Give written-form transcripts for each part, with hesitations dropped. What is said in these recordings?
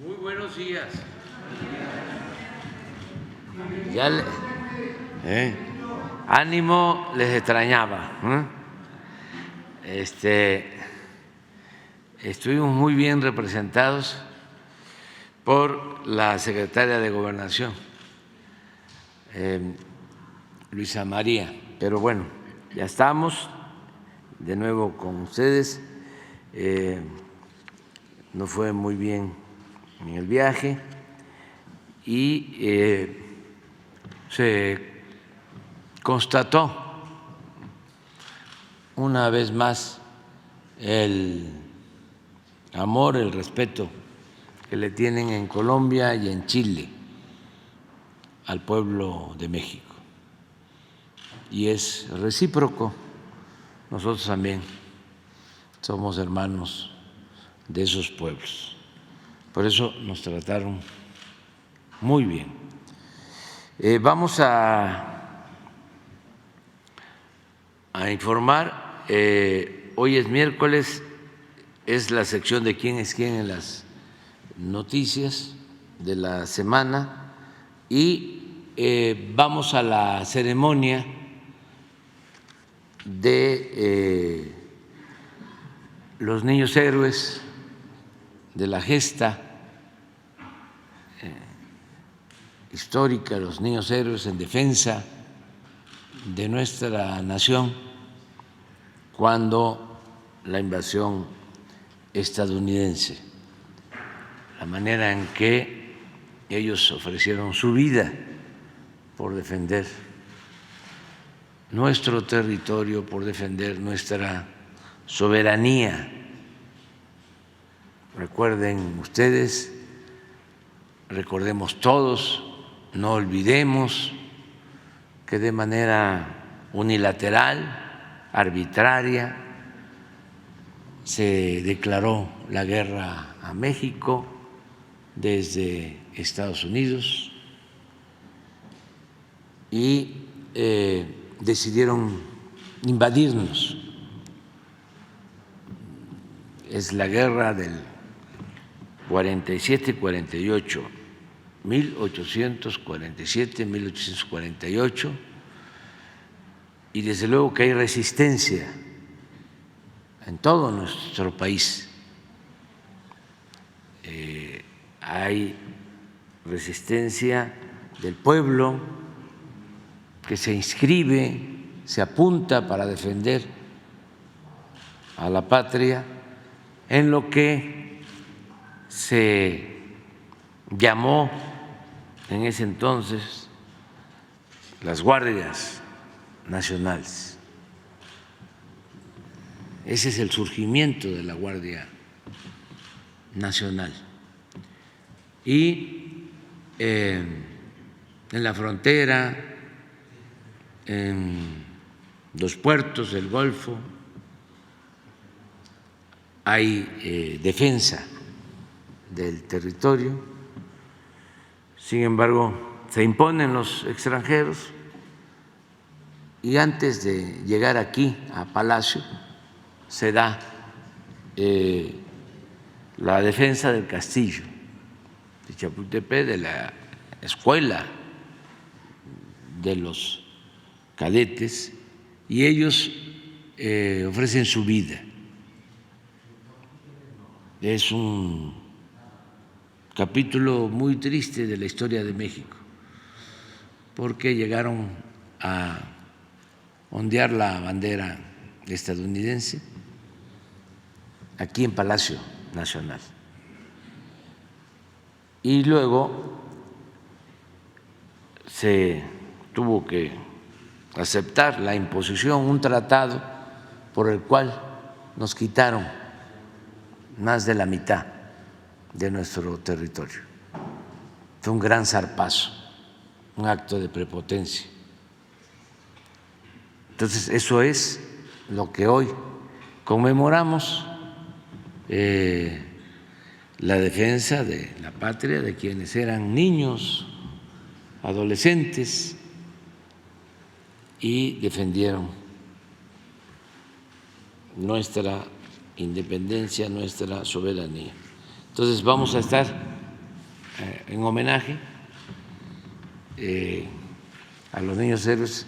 Muy buenos días. Ánimo, les extrañaba. Estuvimos muy bien representados por la secretaria de Gobernación, Luisa María, pero bueno, ya estamos de nuevo con ustedes. Nos fue muy bien en el viaje y se constató una vez más el amor, el respeto que le tienen en Colombia y en Chile al pueblo de México. Y es recíproco. Nosotros también somos hermanos de esos pueblos. Por eso nos trataron muy bien. Vamos a informar. Hoy es miércoles, es la sección de quién es quién en las noticias de la semana y vamos a la ceremonia de los niños héroes de la gesta histórica, los niños héroes en defensa de nuestra nación cuando la invasión estadounidense, la manera en que ellos ofrecieron su vida por defender nuestro territorio, por defender nuestra soberanía. Recuerden ustedes, recordemos todos, no olvidemos que de manera unilateral, arbitraria, se declaró la guerra a México desde Estados Unidos y decidieron invadirnos. Es la guerra del 47 y 48, 1847, 1848, y desde luego que hay resistencia en todo nuestro país. Hay resistencia del pueblo que se inscribe, se apunta para defender a la patria en lo que se llamó en ese entonces las guardias nacionales. Ese es el surgimiento de la Guardia Nacional. Y en la frontera, en los puertos del Golfo, hay defensa del territorio. Sin embargo, se imponen los extranjeros y antes de llegar aquí a Palacio se da la defensa del castillo de Chapultepec, de la escuela de los cadetes, y ellos ofrecen su vida. Es un capítulo muy triste de la historia de México, porque llegaron a ondear la bandera estadounidense aquí en Palacio Nacional. Y luego se tuvo que aceptar la imposición, un tratado por el cual nos quitaron más de la mitad de nuestro territorio. Fue un gran zarpazo, un acto de prepotencia. Entonces, eso es lo que hoy conmemoramos, la defensa de la patria de quienes eran niños, adolescentes y defendieron nuestra independencia, nuestra soberanía. Entonces vamos a estar en homenaje a los niños héroes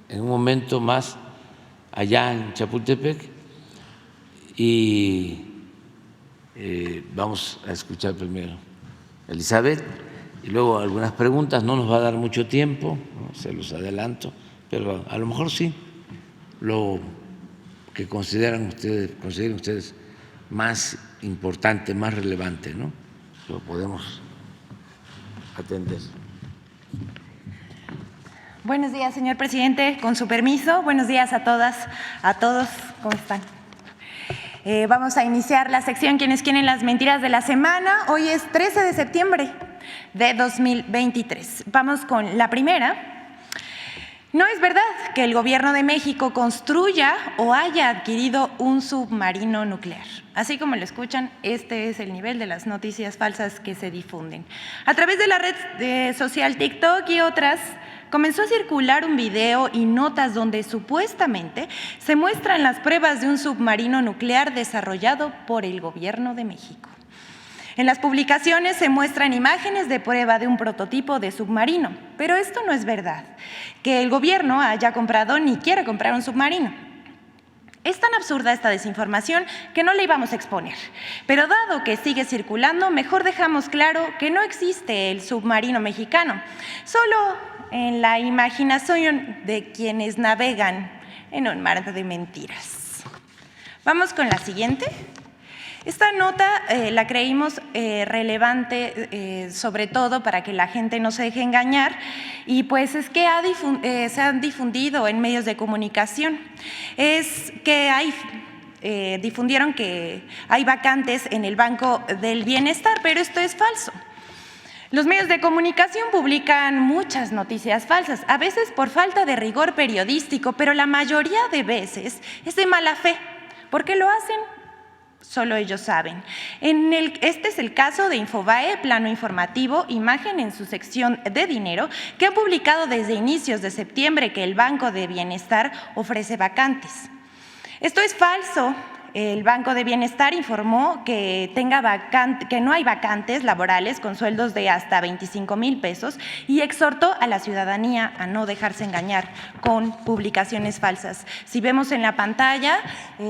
en un momento más allá en Chapultepec y vamos a escuchar primero a Elizabeth y luego algunas preguntas. No nos va a dar mucho tiempo, ¿no? Se los adelanto, pero a lo mejor sí lo que consideren ustedes más importante, más relevante, ¿no? Lo podemos atender. Buenos días, señor presidente. Con su permiso, buenos días a todas, a todos. ¿Cómo están? Vamos a iniciar la sección ¿Quiénes quieren las mentiras de la semana? Hoy es 13 de septiembre de 2023. Vamos con la primera. No es verdad que el Gobierno de México construya o haya adquirido un submarino nuclear. Así como lo escuchan, este es el nivel de las noticias falsas que se difunden. A través de la red social TikTok y otras, comenzó a circular un video y notas donde supuestamente se muestran las pruebas de un submarino nuclear desarrollado por el Gobierno de México. En las publicaciones se muestran imágenes de prueba de un prototipo de submarino, pero esto no es verdad, que el gobierno haya comprado ni quiera comprar un submarino. Es tan absurda esta desinformación que no la íbamos a exponer, pero dado que sigue circulando, mejor dejamos claro que no existe el submarino mexicano, solo en la imaginación de quienes navegan en un mar de mentiras. Vamos con la siguiente. Esta nota la creímos relevante sobre todo para que la gente no se deje engañar y pues es que se han difundido en medios de comunicación. Es que difundieron que hay vacantes en el Banco del Bienestar, pero esto es falso. Los medios de comunicación publican muchas noticias falsas, a veces por falta de rigor periodístico, pero la mayoría de veces es de mala fe. ¿Por qué lo hacen? Solo ellos saben. Este es el caso de Infobae, Plano Informativo, Imagen en su sección de dinero, que han publicado desde inicios de septiembre que el Banco de Bienestar ofrece vacantes. Esto es falso. El Banco de Bienestar informó que no hay vacantes laborales con sueldos de hasta 25,000 pesos y exhortó a la ciudadanía a no dejarse engañar con publicaciones falsas. Si vemos en la pantalla,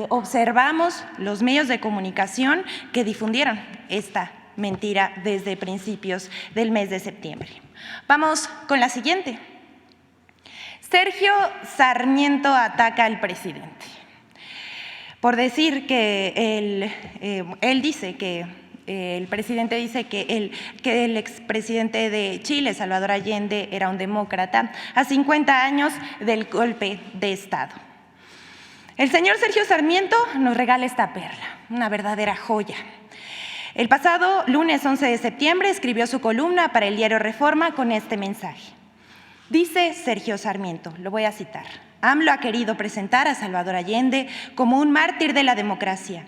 observamos los medios de comunicación que difundieron esta mentira desde principios del mes de septiembre. Vamos con la siguiente. Sergio Sarmiento ataca al presidente. Por decir que él dice que el presidente dice que el expresidente de Chile, Salvador Allende, era un demócrata a 50 años del golpe de Estado. El señor Sergio Sarmiento nos regala esta perla, una verdadera joya. El pasado lunes 11 de septiembre escribió su columna para el diario Reforma con este mensaje. Dice Sergio Sarmiento, lo voy a citar: AMLO ha querido presentar a Salvador Allende como un mártir de la democracia.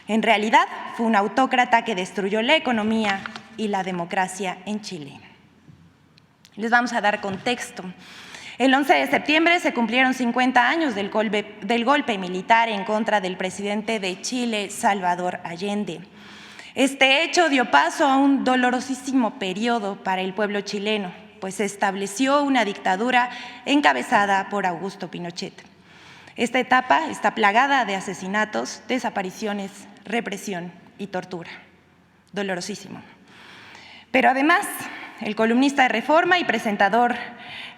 En realidad, fue un autócrata que destruyó la economía y la democracia en Chile. Les vamos a dar contexto. El 11 de septiembre se cumplieron 50 años del golpe militar en contra del presidente de Chile, Salvador Allende. Este hecho dio paso a un dolorosísimo periodo para el pueblo chileno, pues se estableció una dictadura encabezada por Augusto Pinochet. Esta etapa está plagada de asesinatos, desapariciones, represión y tortura. Dolorosísimo. Pero además, el columnista de Reforma y presentador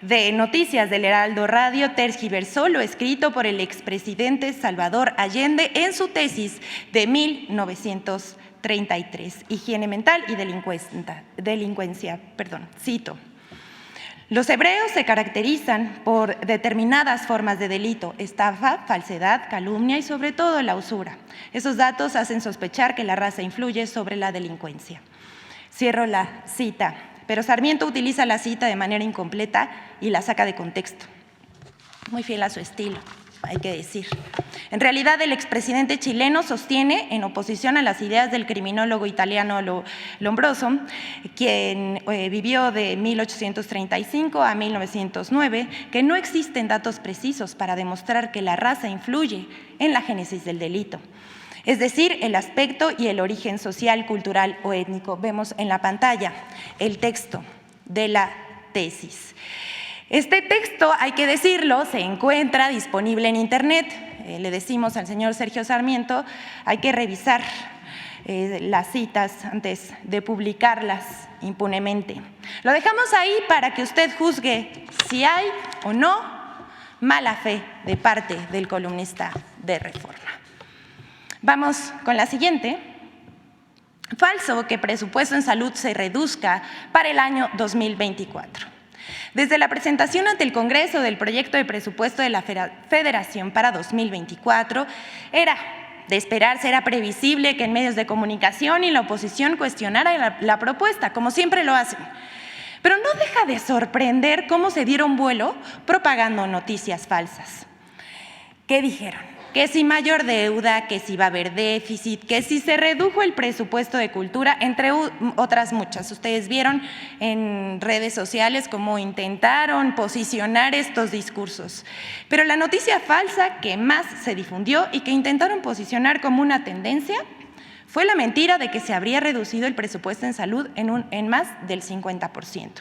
de noticias del Heraldo Radio tergiversó lo escrito por el expresidente Salvador Allende en su tesis de 1933, Higiene mental y delincuencia. Cito. Los hebreos se caracterizan por determinadas formas de delito: estafa, falsedad, calumnia y sobre todo la usura. Esos datos hacen sospechar que la raza influye sobre la delincuencia. Cierro la cita, pero Sarmiento utiliza la cita de manera incompleta y la saca de contexto. Muy fiel a su estilo, hay que decir. En realidad, el expresidente chileno sostiene, en oposición a las ideas del criminólogo italiano Lombroso, quien vivió de 1835 a 1909, que no existen datos precisos para demostrar que la raza influye en la génesis del delito. es decir, el aspecto y el origen social, cultural o étnico. Vemos en la pantalla el texto de la tesis. Este texto, hay que decirlo, se encuentra disponible en Internet. Le decimos al señor Sergio Sarmiento, hay que revisar las citas antes de publicarlas impunemente. Lo dejamos ahí para que usted juzgue si hay o no mala fe de parte del columnista de Reforma. Vamos con la siguiente. Falso que presupuesto en salud se reduzca para el año 2024. Desde la presentación ante el Congreso del proyecto de presupuesto de la Federación para 2024, era de esperarse, era previsible que en medios de comunicación y la oposición cuestionara la propuesta, como siempre lo hacen. Pero no deja de sorprender cómo se dieron vuelo propagando noticias falsas. ¿Qué dijeron? Que si mayor deuda, que si va a haber déficit, que si se redujo el presupuesto de cultura, entre otras muchas. Ustedes vieron en redes sociales cómo intentaron posicionar estos discursos. Pero la noticia falsa que más se difundió y que intentaron posicionar como una tendencia fue la mentira de que se habría reducido el presupuesto en salud en más del 50%.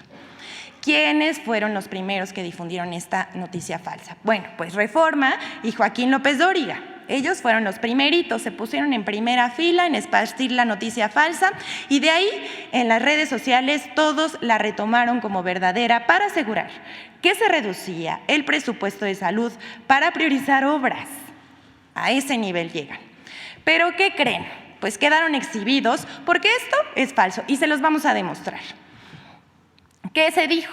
¿Quiénes fueron los primeros que difundieron esta noticia falsa? Bueno, pues Reforma y Joaquín López Dóriga. Ellos fueron los primeritos, se pusieron en primera fila en esparcir la noticia falsa y de ahí en las redes sociales todos la retomaron como verdadera para asegurar que se reducía el presupuesto de salud para priorizar obras. A ese nivel llegan. ¿Pero qué creen? Pues quedaron exhibidos porque esto es falso y se los vamos a demostrar. ¿Qué se dijo?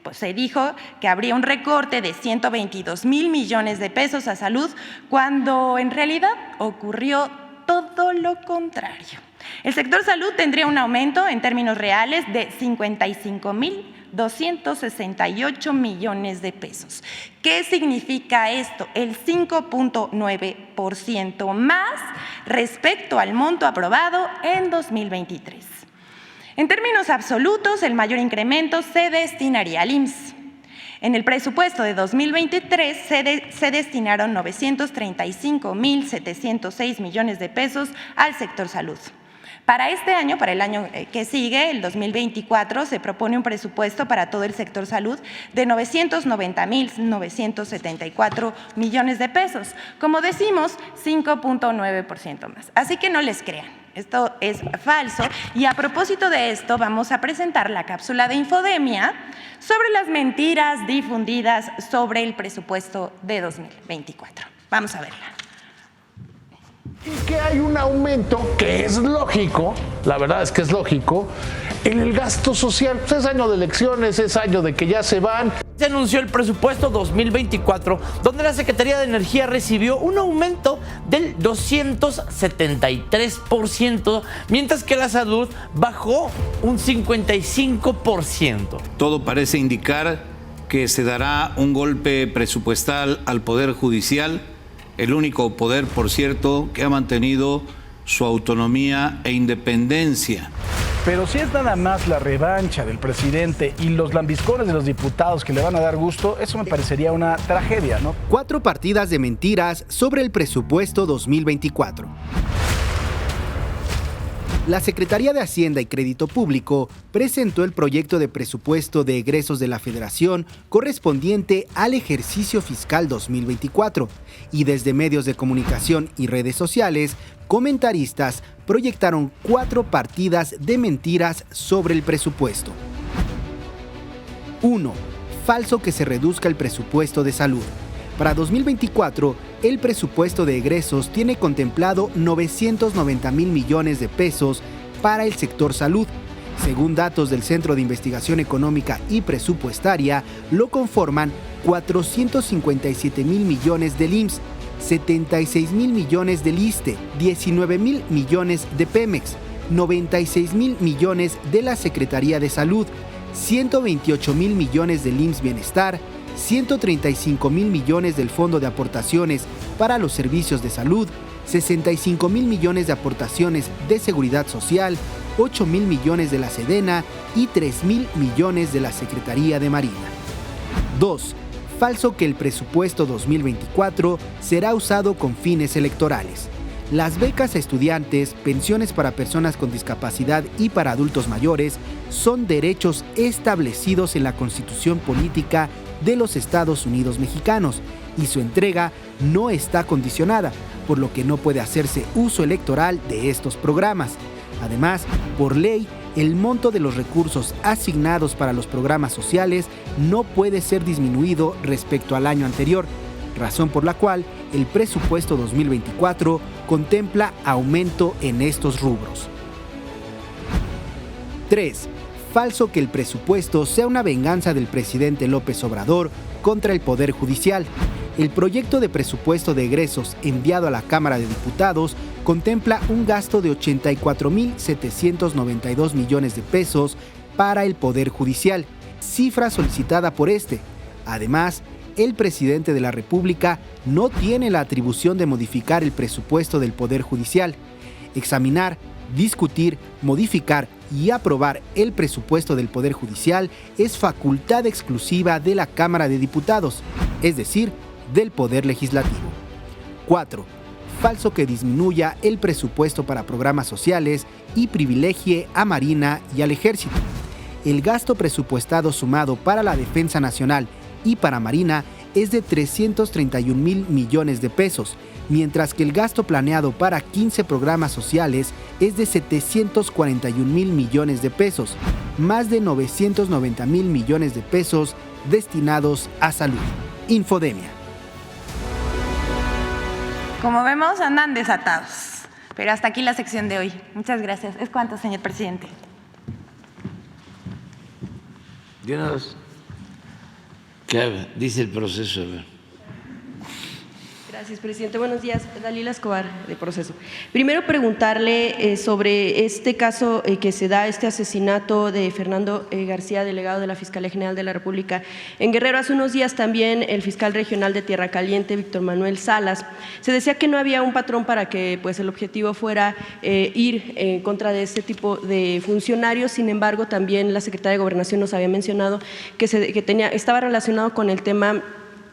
Pues se dijo que habría un recorte de 122,000 millones de pesos a salud, cuando en realidad ocurrió todo lo contrario. El sector salud tendría un aumento en términos reales de 55,268 millones de pesos. ¿Qué significa esto? El 5.9% más respecto al monto aprobado en 2023. En términos absolutos, el mayor incremento se destinaría al IMSS. En el presupuesto de 2023 se destinaron 935,706 millones de pesos al sector salud. Para este año, para el año que sigue, el 2024, se propone un presupuesto para todo el sector salud de 990,974 millones de pesos. Como decimos, 5.9% más. Así que no les crean. Esto es falso y a propósito de esto vamos a presentar la cápsula de Infodemia sobre las mentiras difundidas sobre el presupuesto de 2024. Vamos a verla. Y que hay un aumento que es lógico, la verdad es que es lógico, en el gasto social. Pues es año de elecciones, es año de que ya se van. Se anunció el presupuesto 2024, donde la Secretaría de Energía recibió un aumento del 273%, mientras que la salud bajó un 55%. Todo parece indicar que se dará un golpe presupuestal al Poder Judicial, el único poder, por cierto, que ha mantenido su autonomía e independencia. Pero si es nada más la revancha del presidente y los lambiscones de los diputados que le van a dar gusto, eso me parecería una tragedia, ¿no? 4 partidas de mentiras sobre el presupuesto 2024. La Secretaría de Hacienda y Crédito Público presentó el proyecto de presupuesto de egresos de la Federación correspondiente al ejercicio fiscal 2024 y desde medios de comunicación y redes sociales, comentaristas proyectaron 4 partidas de mentiras sobre el presupuesto. 1. Falso que se reduzca el presupuesto de salud. Para 2024, el presupuesto de egresos tiene contemplado 990,000 millones de pesos para el sector salud. Según datos del Centro de Investigación Económica y Presupuestaria, lo conforman 457,000 millones del IMSS, 76,000 millones del ISSSTE, 19,000 millones de Pemex, 96,000 millones de la Secretaría de Salud, 128,000 millones del IMSS Bienestar, 135,000 millones del Fondo de Aportaciones para los Servicios de Salud, 65,000 millones de aportaciones de Seguridad Social, 8,000 millones de la Sedena y 3,000 millones de la Secretaría de Marina. 2. Falso que el presupuesto 2024 será usado con fines electorales. Las becas a estudiantes, pensiones para personas con discapacidad y para adultos mayores son derechos establecidos en la Constitución Política de los Estados Unidos Mexicanos y su entrega no está condicionada, por lo que no puede hacerse uso electoral de estos programas. Además, por ley, el monto de los recursos asignados para los programas sociales no puede ser disminuido respecto al año anterior, razón por la cual el presupuesto 2024 contempla aumento en estos rubros. 3. Falso que el presupuesto sea una venganza del presidente López Obrador contra el Poder Judicial. El proyecto de presupuesto de egresos enviado a la Cámara de Diputados contempla un gasto de 84.792 millones de pesos para el Poder Judicial, cifra solicitada por este. Además, el presidente de la República no tiene la atribución de modificar el presupuesto del Poder Judicial. Examinar, discutir, modificar y aprobar el presupuesto del Poder Judicial es facultad exclusiva de la Cámara de Diputados, es decir, del Poder Legislativo. 4. Falso que disminuya el presupuesto para programas sociales y privilegie a Marina y al Ejército. El gasto presupuestado sumado para la Defensa Nacional y para Marina es de 331,000 millones de pesos, mientras que el gasto planeado para 15 programas sociales es de 741,000 millones de pesos, más de 990,000 millones de pesos destinados a salud. Infodemia. Como vemos, andan desatados. Pero hasta aquí la sección de hoy. Muchas gracias. ¿Es cuánto, señor presidente? ¿Qué dice el proceso? Gracias, presidente. Buenos días. Dalila Escobar, de Proceso. Primero, preguntarle sobre este caso que se da, este asesinato de Fernando García, delegado de la Fiscalía General de la República en Guerrero. Hace unos días también el fiscal regional de Tierra Caliente, Víctor Manuel Salas, se decía que no había un patrón para que pues, el objetivo fuera ir en contra de este tipo de funcionarios. Sin embargo, también la secretaria de Gobernación nos había mencionado que estaba relacionado con el tema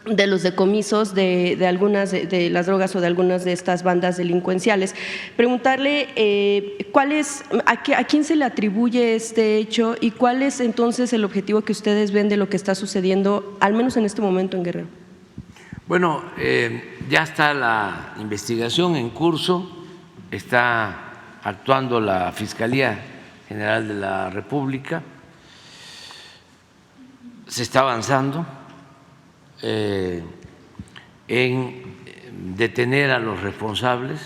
de los decomisos de algunas de las drogas o de algunas de estas bandas delincuenciales. Preguntarle a quién se le atribuye este hecho y cuál es entonces el objetivo que ustedes ven de lo que está sucediendo, al menos en este momento en Guerrero. Bueno, ya está la investigación en curso, está actuando la Fiscalía General de la República, se está avanzando en detener a los responsables,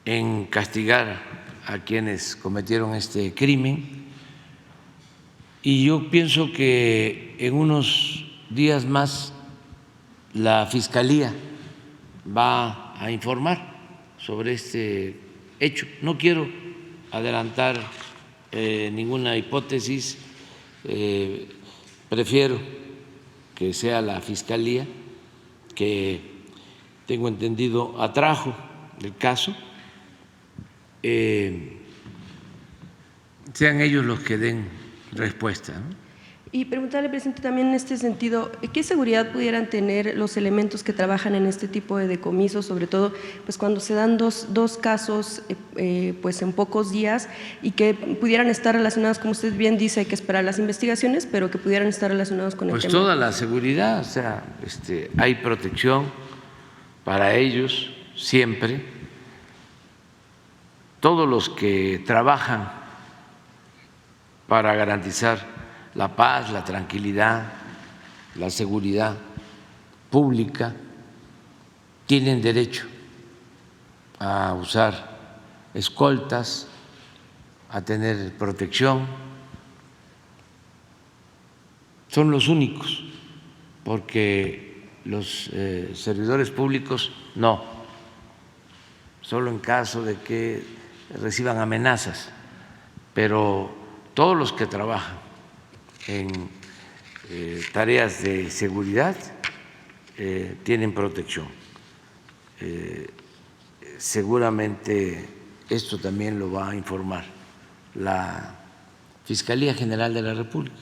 en castigar a quienes cometieron este crimen, y yo pienso que en unos días más la Fiscalía va a informar sobre este hecho. No quiero adelantar ninguna hipótesis. Prefiero que sea la Fiscalía, que tengo entendido atrajo el caso, sean ellos los que den respuesta, ¿no? Y preguntarle, presidente, también en este sentido, ¿qué seguridad pudieran tener los elementos que trabajan en este tipo de decomisos, sobre todo pues cuando se dan dos casos pues en pocos días y que pudieran estar relacionados, como usted bien dice, hay que esperar las investigaciones, pero que pudieran estar relacionados con el tema? Pues toda la seguridad, o sea, hay protección para ellos siempre. Todos los que trabajan para garantizar la paz, la tranquilidad, la seguridad pública, tienen derecho a usar escoltas, a tener protección. Son los únicos, porque los servidores públicos no, solo en caso de que reciban amenazas, pero todos los que trabajan en tareas de seguridad tienen protección. Seguramente esto también lo va a informar la Fiscalía General de la República.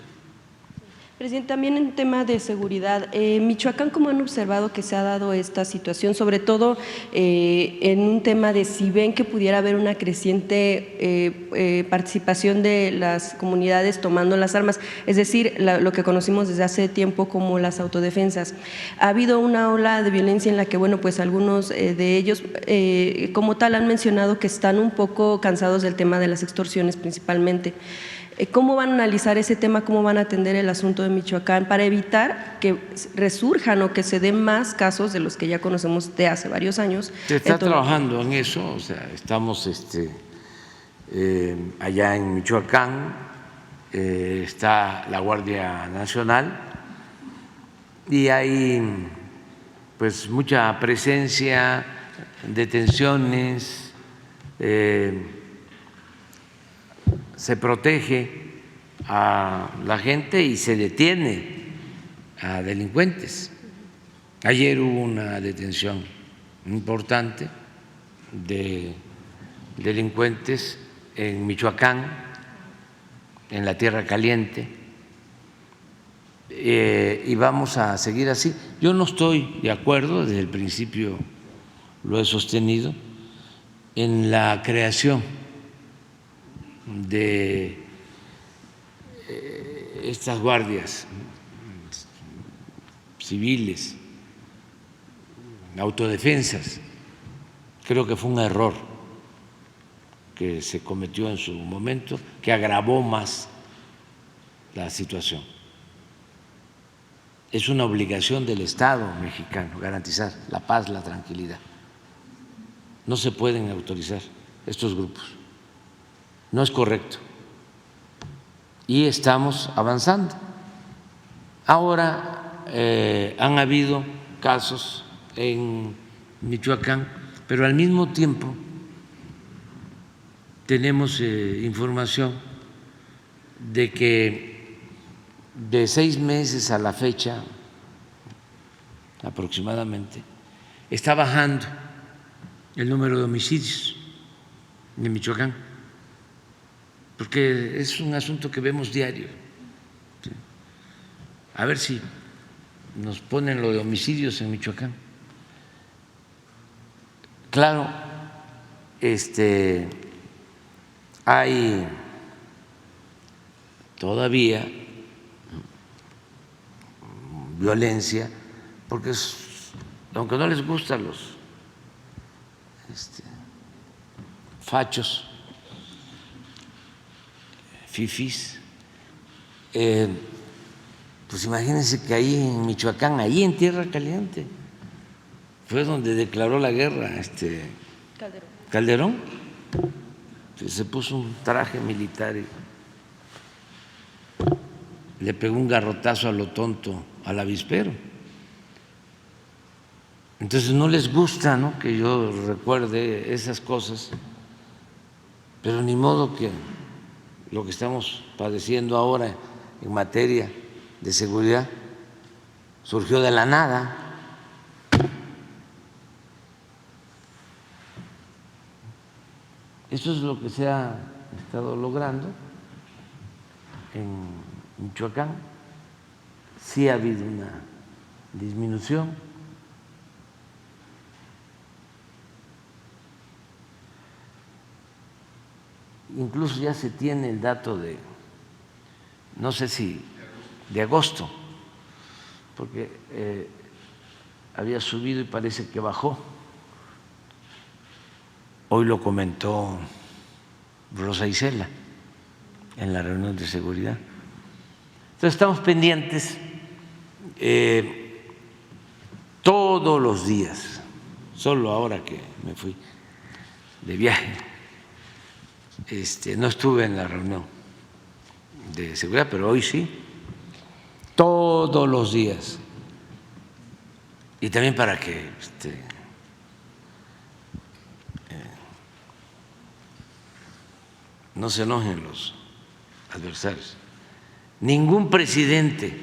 Presidente, también en tema de seguridad, Michoacán, ¿cómo han observado que se ha dado esta situación? Sobre todo en un tema de si ven que pudiera haber una creciente participación de las comunidades tomando las armas, es decir, lo que conocimos desde hace tiempo como las autodefensas. Ha habido una ola de violencia en la que, bueno, pues algunos de ellos como tal han mencionado que están un poco cansados del tema de las extorsiones principalmente. ¿Cómo van a analizar ese tema? ¿Cómo van a atender el asunto de Michoacán para evitar que resurjan o que se den más casos de los que ya conocemos de hace varios años? Se está trabajando en eso, o sea, estamos allá en Michoacán, está la Guardia Nacional y hay pues mucha presencia, detenciones, se protege a la gente y se detiene a delincuentes. Ayer hubo una detención importante de delincuentes en Michoacán, en la Tierra Caliente, y vamos a seguir así. Yo no estoy de acuerdo, desde el principio lo he sostenido, en la creación de estas guardias civiles, autodefensas. Creo que fue un error que se cometió en su momento, que agravó más la situación. Es una obligación del Estado mexicano garantizar la paz, la tranquilidad. No se pueden autorizar estos grupos. No es correcto. Y estamos avanzando. Ahora han habido casos en Michoacán, pero al mismo tiempo tenemos información de que de 6 meses a la fecha aproximadamente está bajando el número de homicidios en Michoacán, porque es un asunto que vemos diario. A ver si nos ponen lo de homicidios en Michoacán. Claro, hay todavía violencia, porque aunque no les gustan los fachos, fifís, pues imagínense que ahí en Michoacán, ahí en Tierra Caliente, fue donde declaró la guerra Calderón. Se puso un traje militar y le pegó un garrotazo a lo tonto al avispero. Entonces no les gusta, ¿no?, que yo recuerde esas cosas, pero ni modo, que lo que estamos padeciendo ahora en materia de seguridad surgió de la nada. Eso es lo que se ha estado logrando en Michoacán. Sí ha habido una disminución. Incluso ya se tiene el dato de, no sé si de agosto, porque había subido y parece que bajó. Hoy lo comentó Rosa Isela en la reunión de seguridad. Entonces estamos pendientes todos los días, solo ahora que me fui de viaje, no estuve en la reunión de seguridad, pero hoy sí, todos los días. Y también para que no se enojen los adversarios. Ningún presidente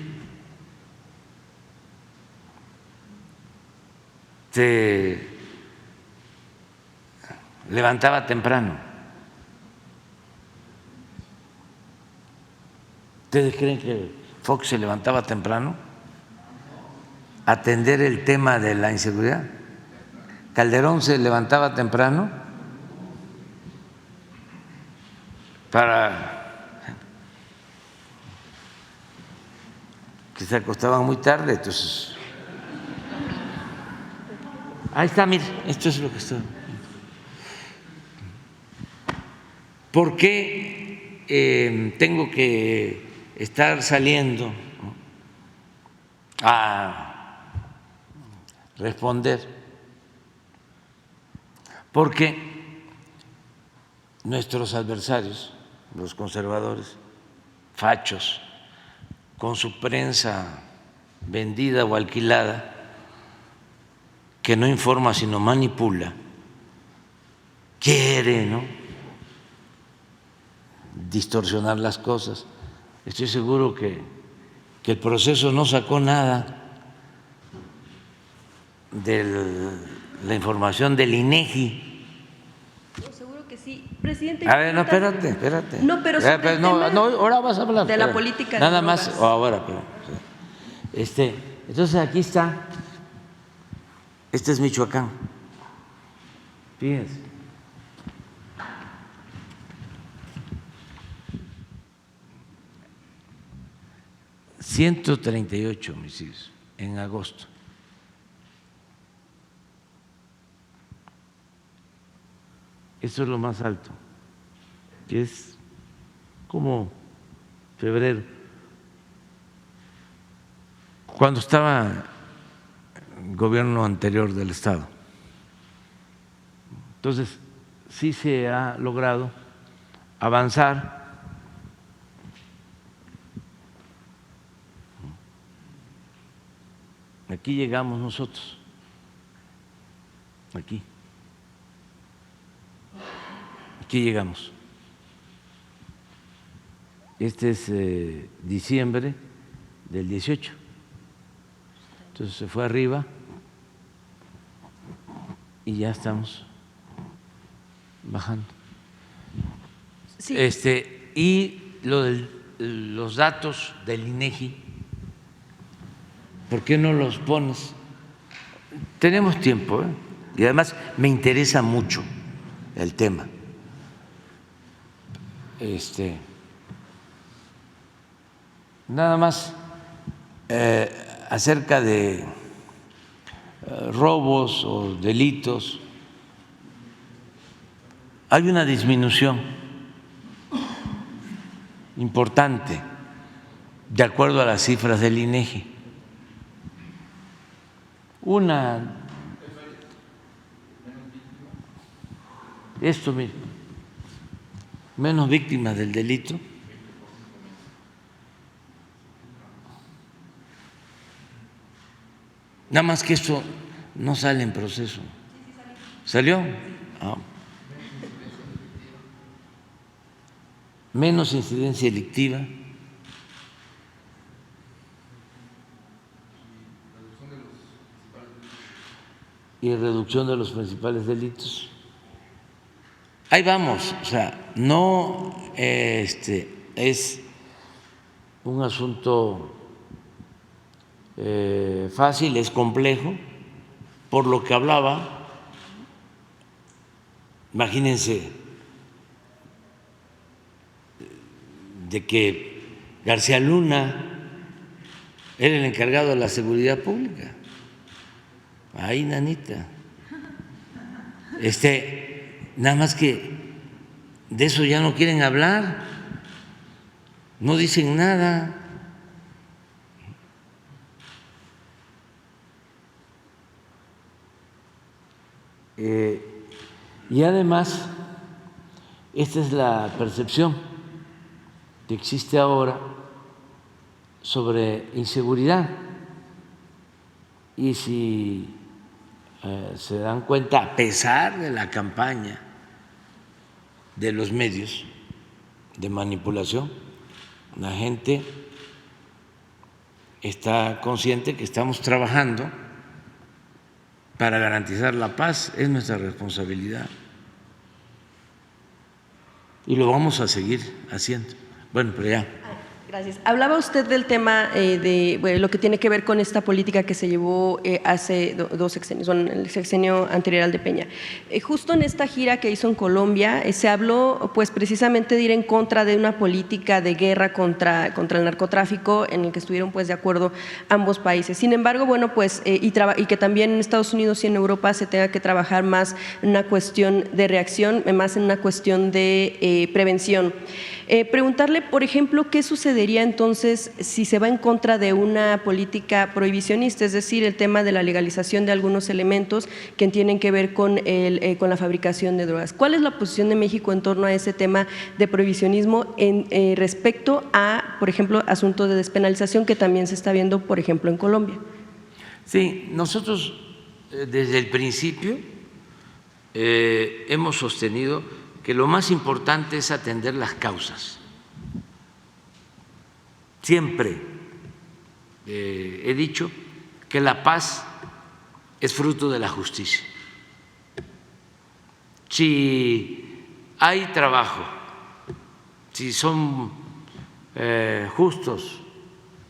se levantaba temprano. ¿Ustedes creen que Fox se levantaba temprano a atender el tema de la inseguridad. Calderón se levantaba temprano que se acostaban muy tarde, entonces ahí está, mire, esto es lo que está. ¿Por qué tengo que estar saliendo a responder? Porque nuestros adversarios, los conservadores, fachos, con su prensa vendida o alquilada, que no informa sino manipula, quiere, ¿no?, distorsionar las cosas. Estoy seguro que el proceso no sacó nada de la información del INEGI. Seguro que sí. Presidente. A ver, no, espérate. No, pero sobre el tema ahora vas a hablar. de la política de nada drogas. más, ahora, pero entonces aquí está. Este es Michoacán. Fíjense. $138 homicidios en agosto. Eso es lo más alto, que es como febrero, cuando estaba el gobierno anterior del Estado. Entonces, sí se ha logrado avanzar. Aquí llegamos nosotros, aquí llegamos. Este es diciembre del 18. Entonces se fue arriba y ya estamos bajando. Sí. Y los datos del INEGI, ¿por qué no los pones? Tenemos tiempo, ¿eh? Y además me interesa mucho el tema. Nada más acerca de robos o delitos, hay una disminución importante de acuerdo a las cifras del INEGI. Mire, menos víctimas del delito. Nada más que esto no sale en proceso. ¿Salió? Ah. Menos incidencia delictiva. Y reducción de los principales delitos. Ahí vamos, o sea, no es un asunto fácil, es complejo, por lo que hablaba. Imagínense de que García Luna era el encargado de la seguridad pública. Ahí, nanita. Nada más que de eso ya no quieren hablar, no dicen nada. Y además, esta es la percepción que existe ahora sobre inseguridad. Y si se dan cuenta, a pesar de la campaña de los medios de manipulación, la gente está consciente que estamos trabajando para garantizar la paz, es nuestra responsabilidad y lo vamos a seguir haciendo. Bueno, pero ya. Gracias. Hablaba usted del tema de lo que tiene que ver con esta política que se llevó hace dos sexenios, el sexenio anterior al de Peña. Justo en esta gira que hizo en Colombia se habló pues precisamente de ir en contra de una política de guerra contra el narcotráfico en el que estuvieron pues de acuerdo ambos países. Sin embargo, bueno, pues y que también en Estados Unidos y en Europa se tenga que trabajar más en una cuestión de reacción, más en una cuestión de prevención. Preguntarle, por ejemplo, ¿qué sucedería entonces si se va en contra de una política prohibicionista? Es decir, el tema de la legalización de algunos elementos que tienen que ver con la fabricación de drogas. ¿Cuál es la posición de México en torno a ese tema de prohibicionismo respecto a, por ejemplo, asuntos de despenalización que también se está viendo, por ejemplo, en Colombia? Sí, nosotros desde el principio hemos sostenido que lo más importante es atender las causas. Siempre he dicho que la paz es fruto de la justicia. Si hay trabajo, si son justos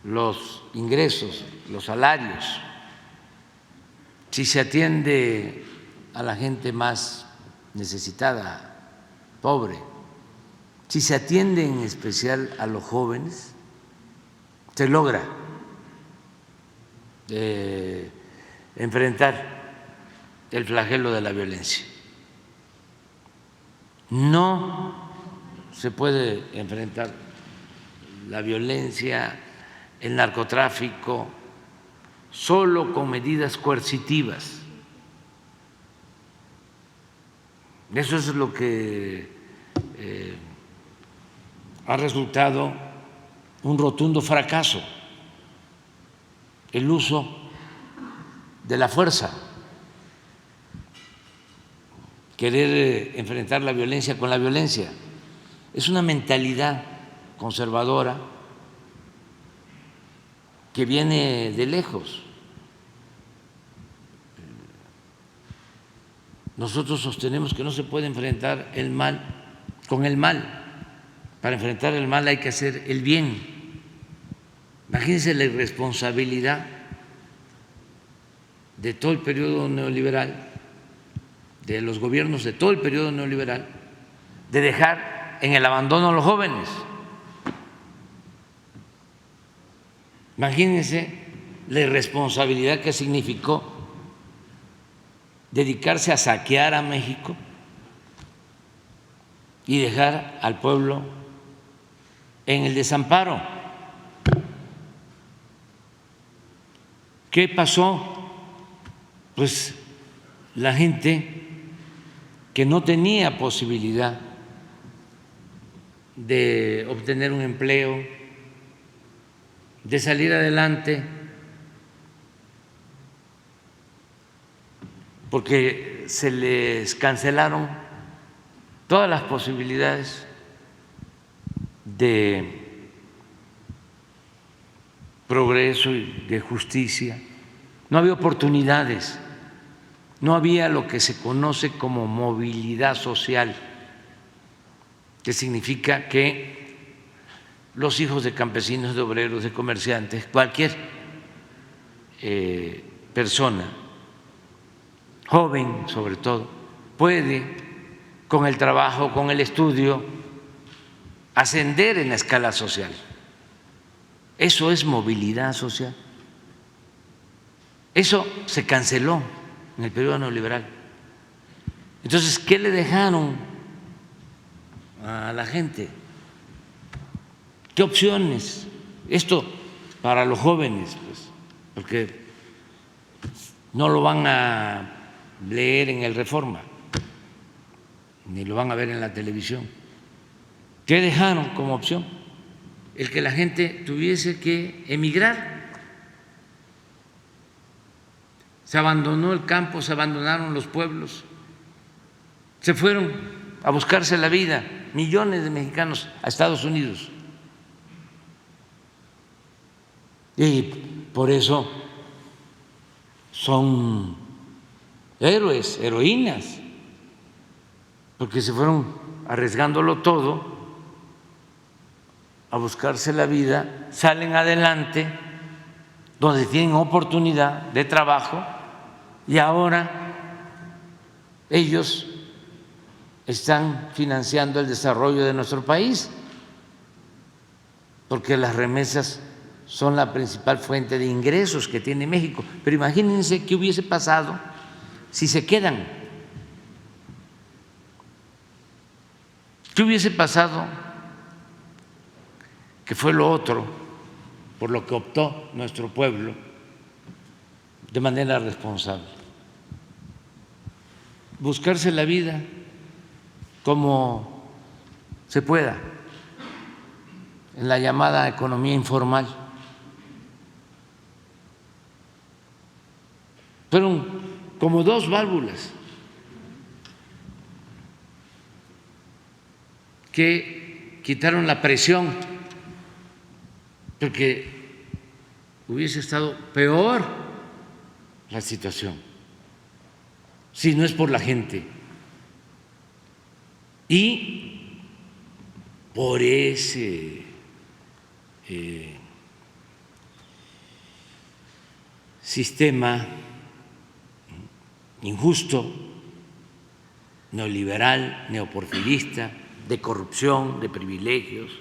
los ingresos, los salarios, si se atiende a la gente más necesitada, pobre, si se atiende en especial a los jóvenes, se logra enfrentar el flagelo de la violencia. No se puede enfrentar la violencia, el narcotráfico, solo con medidas coercitivas. Eso es lo que ha resultado un rotundo fracaso, el uso de la fuerza, querer enfrentar la violencia con la violencia. Es una mentalidad conservadora que viene de lejos. Nosotros sostenemos que no se puede enfrentar el mal con el mal. Para enfrentar el mal hay que hacer el bien. Imagínense la irresponsabilidad de todo el periodo neoliberal, de los gobiernos de todo el periodo neoliberal, de dejar en el abandono a los jóvenes. Imagínense la irresponsabilidad que significó dedicarse a saquear a México y dejar al pueblo en el desamparo. ¿Qué pasó? Pues la gente que no tenía posibilidad de obtener un empleo, de salir adelante, porque se les cancelaron todas las posibilidades de progreso y de justicia. No había oportunidades, no había lo que se conoce como movilidad social, que significa que los hijos de campesinos, de obreros, de comerciantes, cualquier persona, joven sobre todo, puede con el trabajo, con el estudio, ascender en la escala social. Eso es movilidad social. Eso se canceló en el periodo neoliberal. Entonces, ¿qué le dejaron a la gente? ¿Qué opciones? Esto para los jóvenes, pues, porque no lo van a leer en el Reforma, ni lo van a ver en la televisión. ¿Qué dejaron como opción? El que la gente tuviese que emigrar. Se abandonó el campo, se abandonaron los pueblos, se fueron a buscarse la vida, millones de mexicanos a Estados Unidos. Y por eso son héroes, heroínas, porque se fueron arriesgándolo todo a buscarse la vida, salen adelante, donde tienen oportunidad de trabajo y ahora ellos están financiando el desarrollo de nuestro país, porque las remesas son la principal fuente de ingresos que tiene México. Pero imagínense qué hubiese pasado si se quedan. ¿Qué hubiese pasado? Que fue lo otro por lo que optó nuestro pueblo de manera responsable. Buscarse la vida como se pueda en la llamada economía informal. Fueron como dos válvulas que quitaron la presión, porque hubiese estado peor la situación si no es por la gente y por ese sistema injusto, neoliberal, neoporfirista, de corrupción, de privilegios.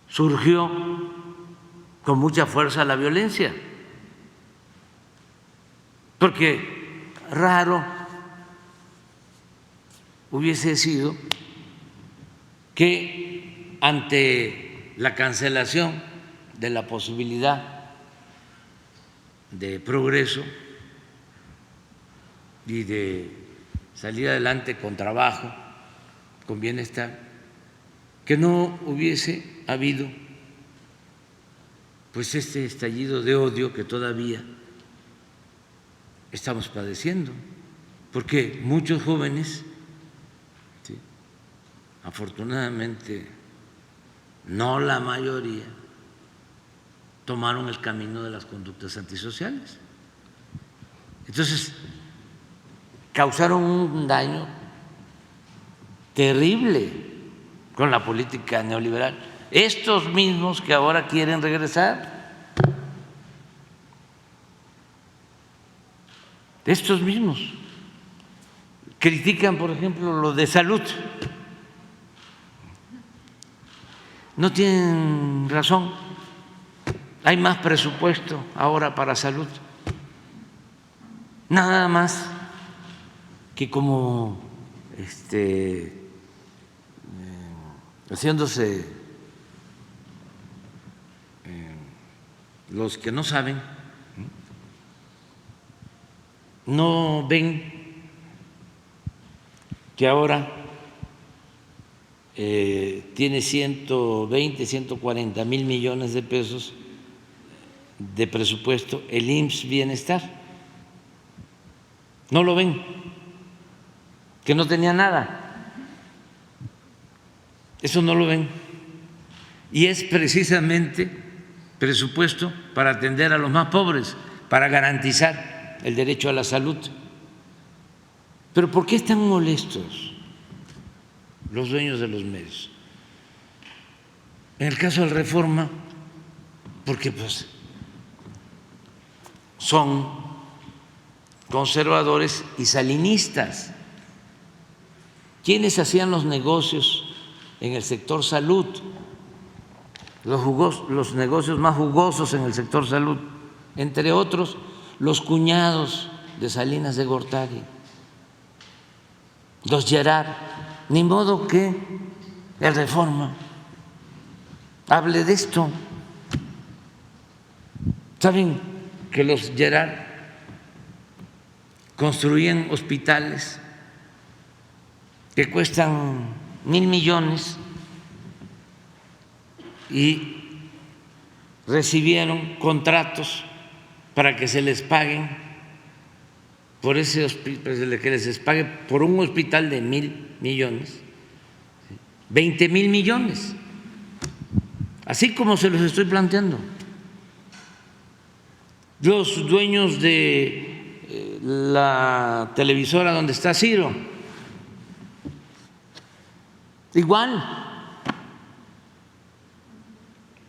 Surgió con mucha fuerza la violencia, porque raro hubiese sido que ante la cancelación de la posibilidad de progreso y de salir adelante con trabajo, con bienestar, que no hubiese habido pues este estallido de odio que todavía estamos padeciendo, porque muchos jóvenes, ¿sí?, afortunadamente no la mayoría, tomaron el camino de las conductas antisociales. Entonces, causaron un daño terrible con la política neoliberal. Estos mismos que ahora quieren regresar, estos mismos critican, por ejemplo, lo de salud. No tienen razón. Hay más presupuesto ahora para salud. Nada más que como haciéndose los que no saben, no ven que ahora tiene 120, 140 mil millones de pesos de presupuesto el IMSS Bienestar. No lo ven, que no tenía nada. Eso no lo ven. Y es precisamente presupuesto para atender a los más pobres, para garantizar el derecho a la salud. Pero ¿por qué están molestos los dueños de los medios? En el caso de Reforma, porque pues son conservadores y salinistas. ¿Quiénes hacían los negocios en el sector salud? Los negocios más jugosos en el sector salud, entre otros, los cuñados de Salinas de Gortari, los Gerard. Ni modo que el Reforma hable de esto. ¿Saben que los Gerard construían hospitales que cuestan 1,000 millones y recibieron contratos para que se les paguen por ese hospital, que les pague por un hospital de 1,000 millones, 20,000 millones, así como se los estoy planteando? Los dueños de la televisora donde está Ciro, igual,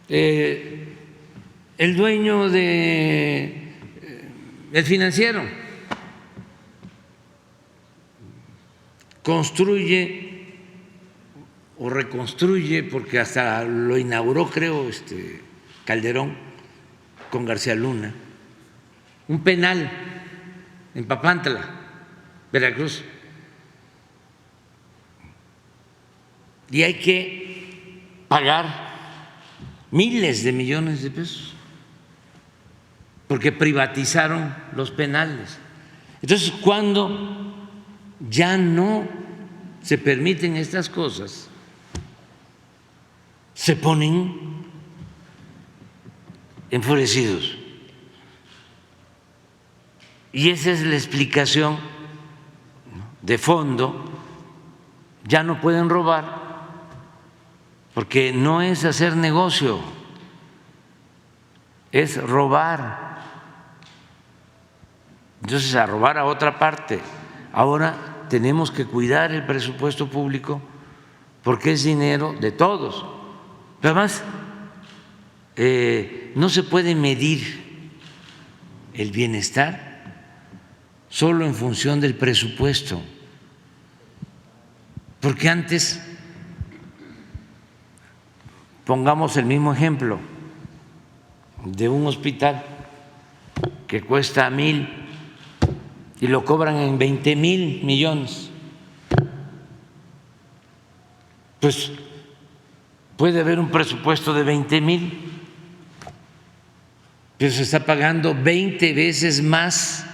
el dueño de el financiero construye o reconstruye, porque hasta lo inauguró, creo, Calderón con García Luna, un penal en Papantla, Veracruz, y hay que pagar miles de millones de pesos porque privatizaron los penales. Entonces, cuando ya no se permiten estas cosas, se ponen enfurecidos. Y esa es la explicación de fondo. Ya no pueden robar porque no es hacer negocio, es robar. Entonces, a robar a otra parte. Ahora tenemos que cuidar el presupuesto público porque es dinero de todos. Pero además, no se puede medir el bienestar solo en función del presupuesto, porque antes, pongamos el mismo ejemplo de un hospital que cuesta 1,000 y lo cobran en 20,000 millones, pues puede haber un presupuesto de 20,000, pero se está pagando 20 veces más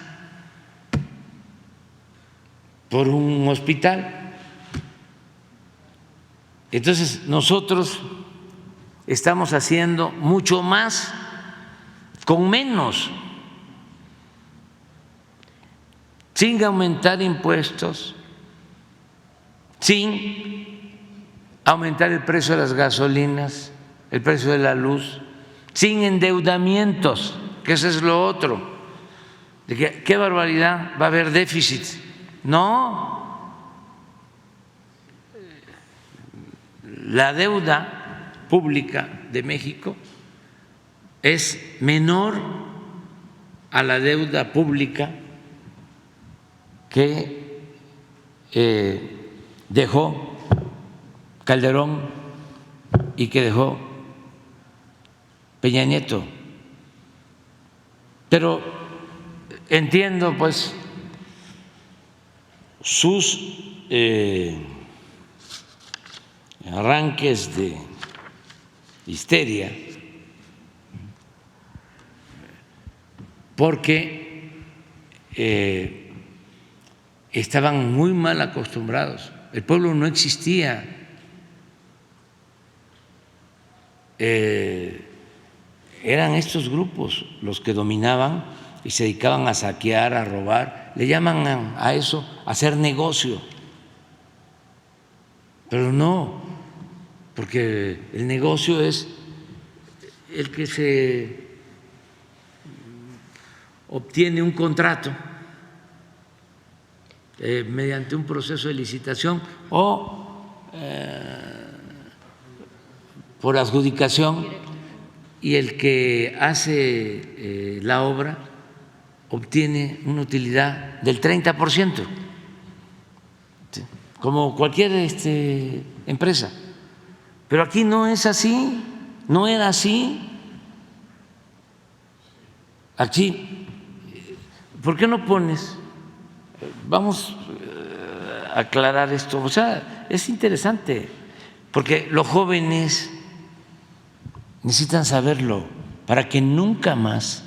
por un hospital. Entonces, nosotros estamos haciendo mucho más con menos, sin aumentar impuestos, sin aumentar el precio de las gasolinas, el precio de la luz, sin endeudamientos, que eso es lo otro. De que, qué barbaridad, va a haber déficit. No, la deuda pública de México es menor a la deuda pública que dejó Calderón y que dejó Peña Nieto. Pero entiendo pues sus arranques de histeria, porque estaban muy mal acostumbrados. El pueblo no existía. Eran estos grupos los que dominaban y se dedicaban a saquear, a robar. Le llaman a eso hacer negocio, pero no, porque el negocio es el que se obtiene un contrato mediante un proceso de licitación o por adjudicación, y el que hace la obra obtiene una utilidad del 30%, ¿sí? Como cualquier empresa. Pero aquí no es así, no era así. Aquí, ¿por qué no pones? Vamos a aclarar esto. O sea, es interesante, porque los jóvenes necesitan saberlo para que nunca más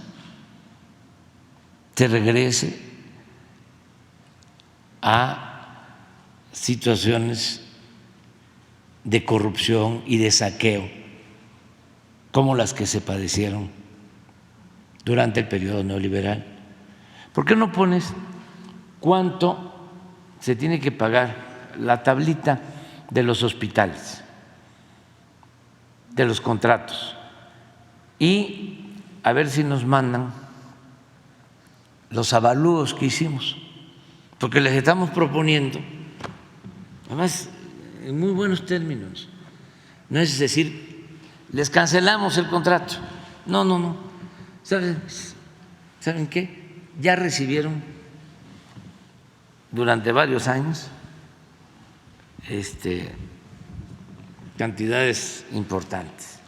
se regrese a situaciones de corrupción y de saqueo como las que se padecieron durante el periodo neoliberal. ¿Por qué no pones cuánto se tiene que pagar, la tablita de los hospitales, de los contratos, y a ver si nos mandan los avalúos que hicimos, porque les estamos proponiendo, además en muy buenos términos, no es decir les cancelamos el contrato. No. ¿Saben qué? Ya recibieron durante varios años cantidades importantes.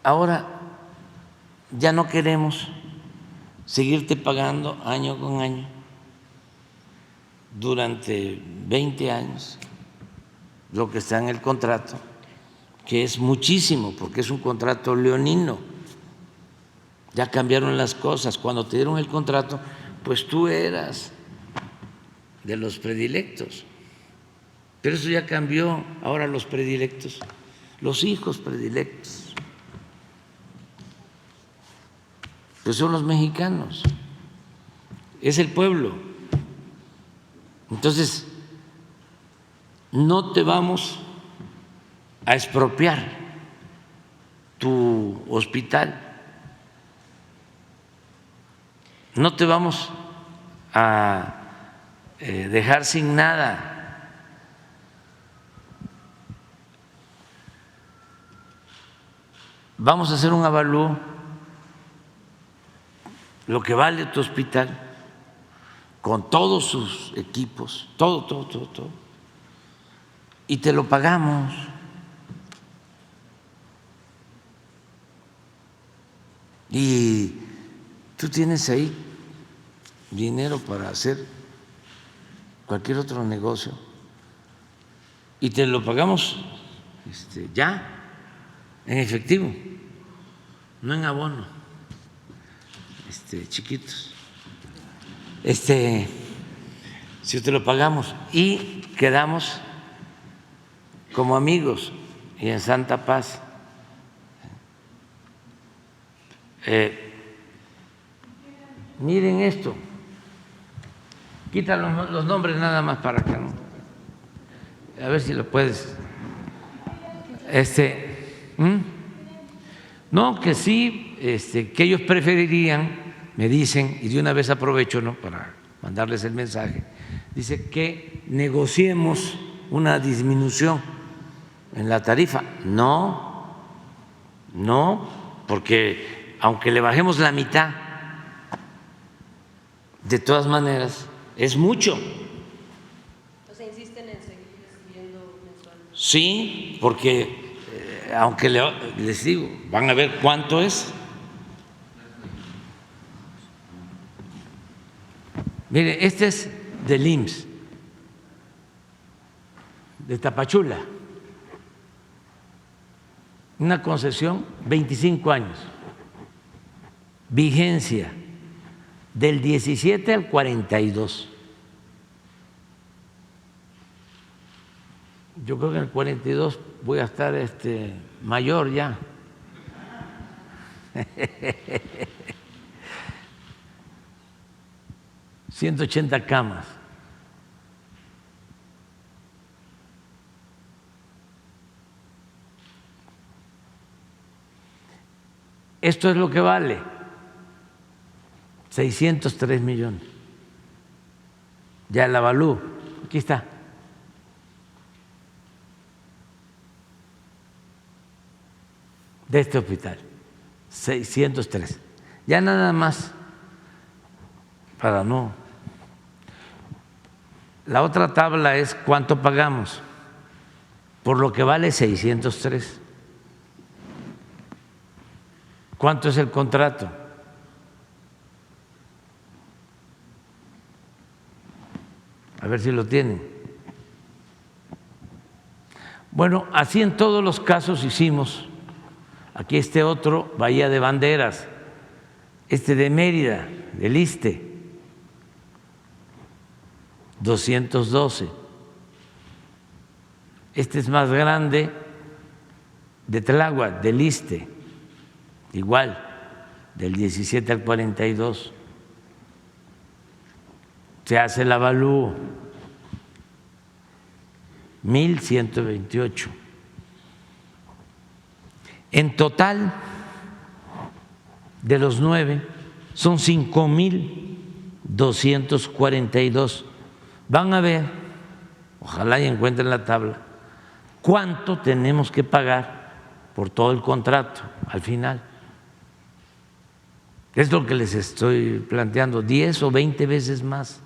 Ahora ya no queremos seguirte pagando año con año durante 20 años lo que está en el contrato, que es muchísimo porque es un contrato leonino. Ya cambiaron las cosas. Cuando te dieron el contrato, pues tú eras de los predilectos, pero eso ya cambió. Ahora los predilectos, los hijos predilectos, pues son los mexicanos, es el pueblo. Entonces, no te vamos a expropiar tu hospital, no te vamos a dejar sin nada. Vamos a hacer un avalúo, lo que vale tu hospital, con todos sus equipos, todo, y te lo pagamos. Y tú tienes ahí dinero para hacer cualquier otro negocio y te lo pagamos ya en efectivo, no en abono, chiquitos. Si te lo pagamos y quedamos como amigos y en santa paz. Miren esto, quita los nombres nada más para acá, ¿no? A ver si lo puedes. No, que sí, que ellos preferirían, me dicen, y de una vez aprovecho, ¿no?, para mandarles el mensaje, dice que negociemos una disminución en la tarifa. No, porque aunque le bajemos la mitad, de todas maneras es mucho. O sea, insisten en seguir recibiendo mensualmente. Sí, porque aunque les digo, van a ver cuánto es. Mire, este es del IMSS, de Tapachula, una concesión, 25 años, vigencia del 17 al 42. Yo creo que en el 42 voy a estar mayor ya. 180 camas. Esto es lo que vale, 603 millones. Ya el avalúo, aquí está. De este hospital, 603. Ya nada más, para no. La otra tabla es cuánto pagamos, por lo que vale 603. ¿Cuánto es el contrato? A ver si lo tienen. Bueno, así en todos los casos hicimos. Aquí otro, Bahía de Banderas, de Mérida, del ISSSTE, 212. Es más grande, de Tláhuac, del ISSSTE, igual, del 17 al 42. Se hace el avalúo, 1,128. En total, de los 9, son 5,242. Van a ver, ojalá y encuentren la tabla, cuánto tenemos que pagar por todo el contrato al final. Es lo que les estoy planteando, 10 o 20 veces más.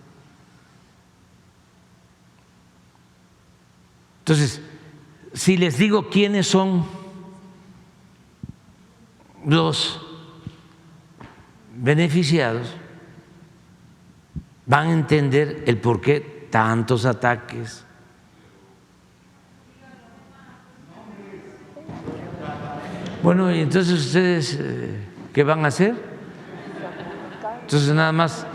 Entonces, si les digo quiénes son los beneficiados, van a entender el por qué tantos ataques. Bueno, y entonces ustedes, ¿qué van a hacer? Entonces nada más,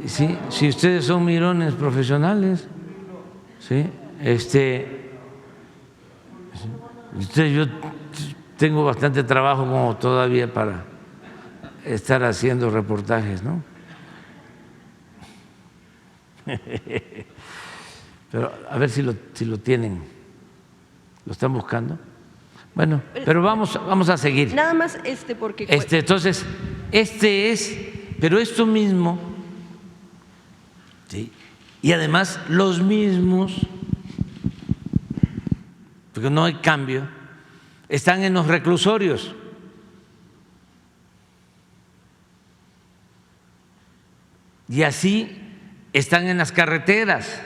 si ustedes son mirones profesionales, ¿sí? Yo tengo bastante trabajo como todavía para estar haciendo reportajes, ¿no? Pero a ver si lo tienen, lo están buscando. Bueno, pero vamos a seguir. Nada más porque… Entonces, pero esto mismo, ¿sí? Y además los mismos, porque no hay cambio, están en los reclusorios. Y así están en las carreteras,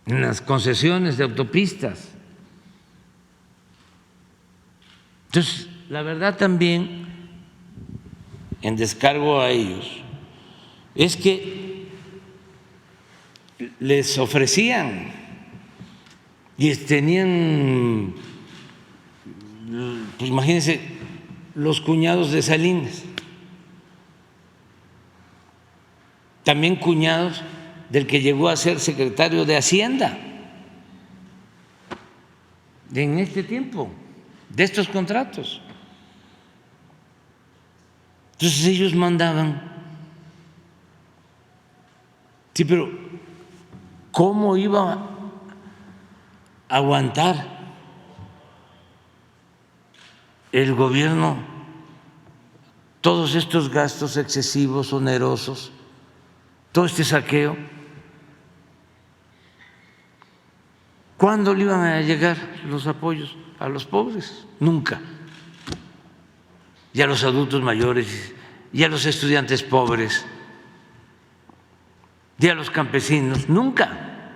en las concesiones de autopistas. Entonces, la verdad también, en descargo a ellos, es que les ofrecían y tenían, pues imagínense, los cuñados de Salinas, también cuñados del que llegó a ser secretario de Hacienda en este tiempo, de estos contratos. Entonces ellos mandaban. Sí, pero ¿cómo iba a aguantar el gobierno todos estos gastos excesivos, onerosos, todo este saqueo? ¿Cuándo le iban a llegar los apoyos a los pobres? Nunca. Y a los adultos mayores, y a los estudiantes pobres, y a los campesinos, nunca.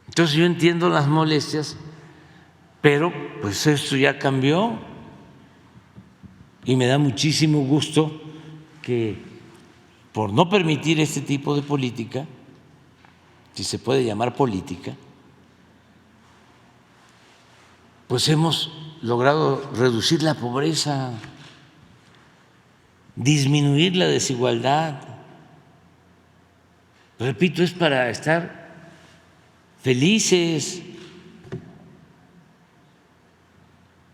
Entonces yo entiendo las molestias, pero pues esto ya cambió y me da muchísimo gusto que, por no permitir este tipo de política, si se puede llamar política, pues hemos logrado reducir la pobreza, disminuir la desigualdad. Repito, es para estar felices,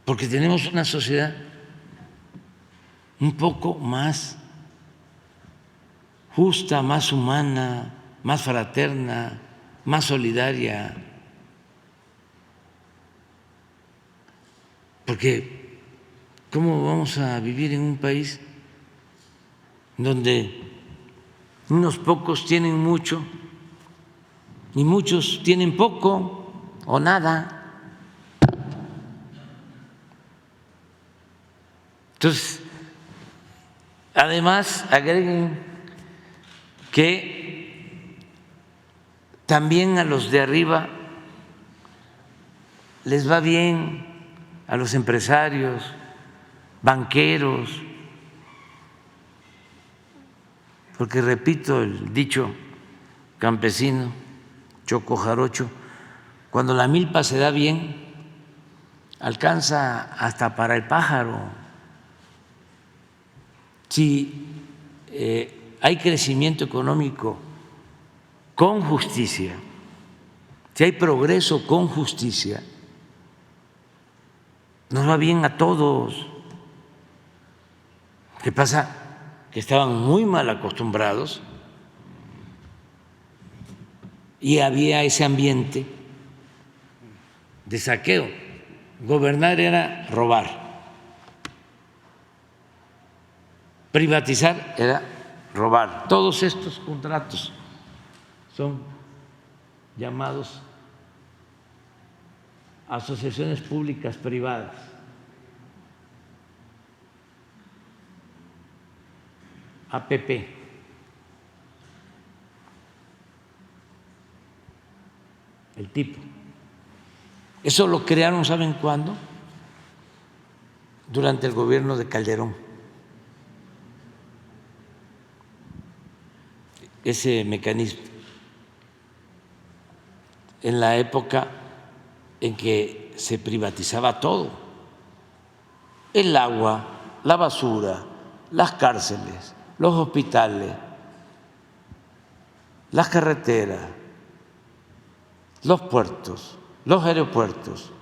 porque tenemos una sociedad un poco más justa, más humana, más fraterna, más solidaria. Porque ¿cómo vamos a vivir en un país donde unos pocos tienen mucho y muchos tienen poco o nada? Entonces, además agreguen que también a los de arriba les va bien, a los empresarios, banqueros, porque repito el dicho campesino choco jarocho, cuando la milpa se da bien, alcanza hasta para el pájaro. Si hay crecimiento económico con justicia, si hay progreso con justicia, nos va bien a todos. ¿Qué pasa? Que estaban muy mal acostumbrados y había ese ambiente de saqueo. Gobernar era robar, privatizar era robar. Todos estos contratos son llamados asociaciones públicas privadas. APP. El tipo. Eso lo crearon, ¿saben cuándo? Durante el gobierno de Calderón. Ese mecanismo. En la época en que se privatizaba todo. El agua, la basura, las cárceles, los hospitales, las carreteras, los puertos, los aeropuertos,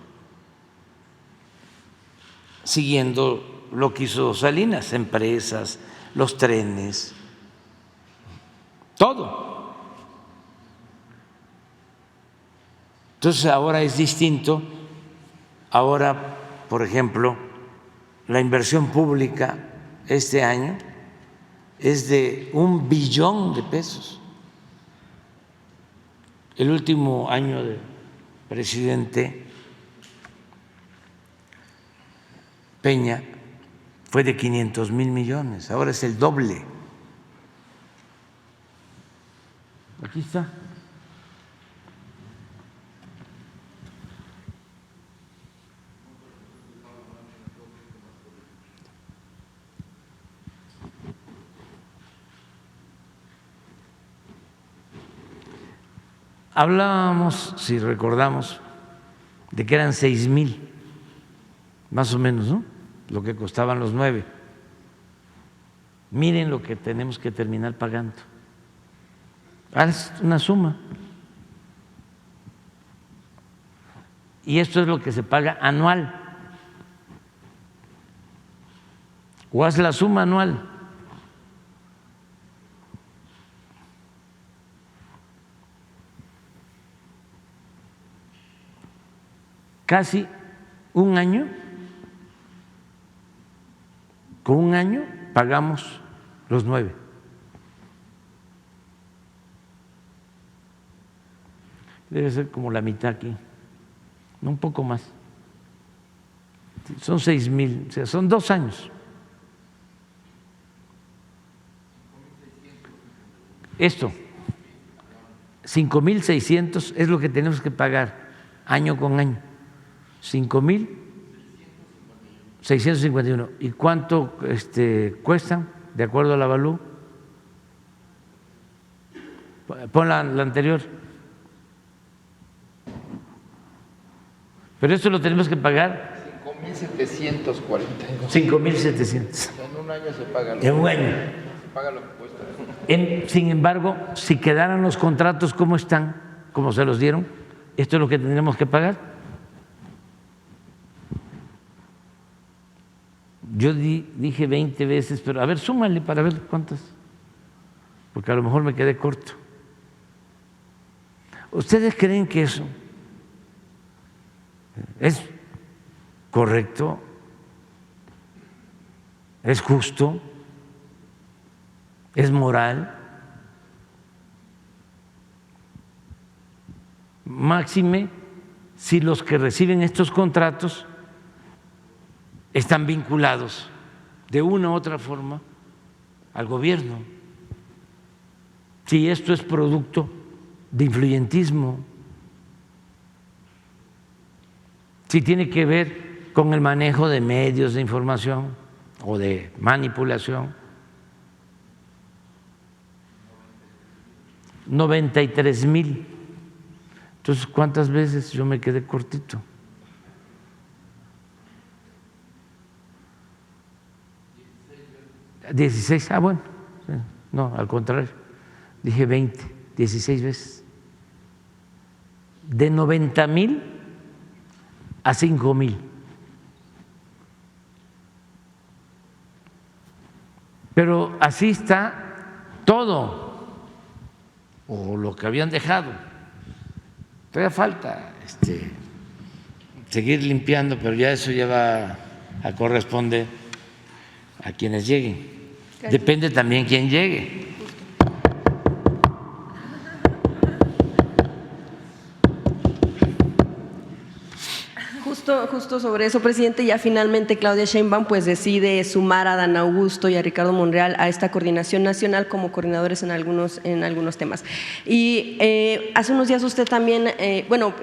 siguiendo lo que hizo Salinas, empresas, los trenes, todo. Entonces ahora es distinto. Ahora, por ejemplo, la inversión pública este año es de 1 billón de pesos. El último año del presidente Peña fue de 500,000 millones, ahora es el doble. Aquí está. Hablábamos, si recordamos, de que eran 6,000, más o menos, ¿no? Lo que costaban los 9. Miren lo que tenemos que terminar pagando. Haz una suma. Y esto es lo que se paga anual. O haz la suma anual. Casi un año, con un año pagamos los 9. Debe ser como la mitad aquí, no, un poco más. Son 6,000, o sea, son 2 años. Esto, 5,600 es lo que tenemos que pagar año con año. 5,651. ¿Y cuánto cuestan de acuerdo a la Avalúo? Pon la anterior. Pero esto lo tenemos que pagar 5,742. 5,700. En un año se paga lo En un año. Se paga lo que cuesta. Sin embargo, si quedaran los contratos como están, como se los dieron, esto es lo que tendremos que pagar. Yo dije 20 veces, pero a ver, súmale para ver cuántas, porque a lo mejor me quedé corto. ¿Ustedes creen que eso es correcto? ¿Es justo? ¿Es moral? Máxime si los que reciben estos contratos están vinculados de una u otra forma al gobierno. Si esto es producto de influyentismo, si tiene que ver con el manejo de medios de información o de manipulación. 93,000. Entonces, ¿cuántas veces yo me quedé cortito? ¿16? Bueno, no, al contrario, dije 20, 16 veces. De 90,000 a 5,000. Pero así está todo, o lo que habían dejado. Todavía falta seguir limpiando, pero ya eso ya va a corresponder a quienes lleguen. Depende también quién llegue. Justo sobre eso, presidente, ya finalmente Claudia Sheinbaum pues decide sumar a Dan Augusto y a Ricardo Monreal a esta coordinación nacional como coordinadores en algunos temas. Y hace unos días usted también,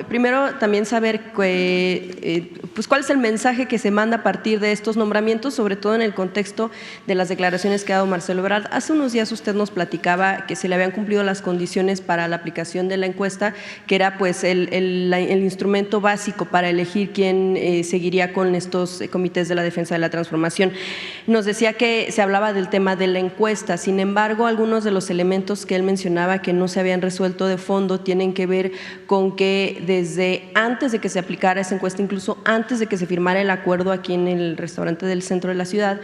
primero también saber pues cuál es el mensaje que se manda a partir de estos nombramientos, sobre todo en el contexto de las declaraciones que ha dado Marcelo Ebrard. Hace unos días usted nos platicaba que se le habían cumplido las condiciones para la aplicación de la encuesta, que era pues el instrumento básico para elegir quién seguiría con estos comités de la defensa de la transformación. Nos decía que se hablaba del tema de la encuesta, sin embargo, algunos de los elementos que él mencionaba que no se habían resuelto de fondo tienen que ver con que desde antes de que se aplicara esa encuesta, incluso antes de que se firmara el acuerdo aquí en el restaurante del centro de la ciudad,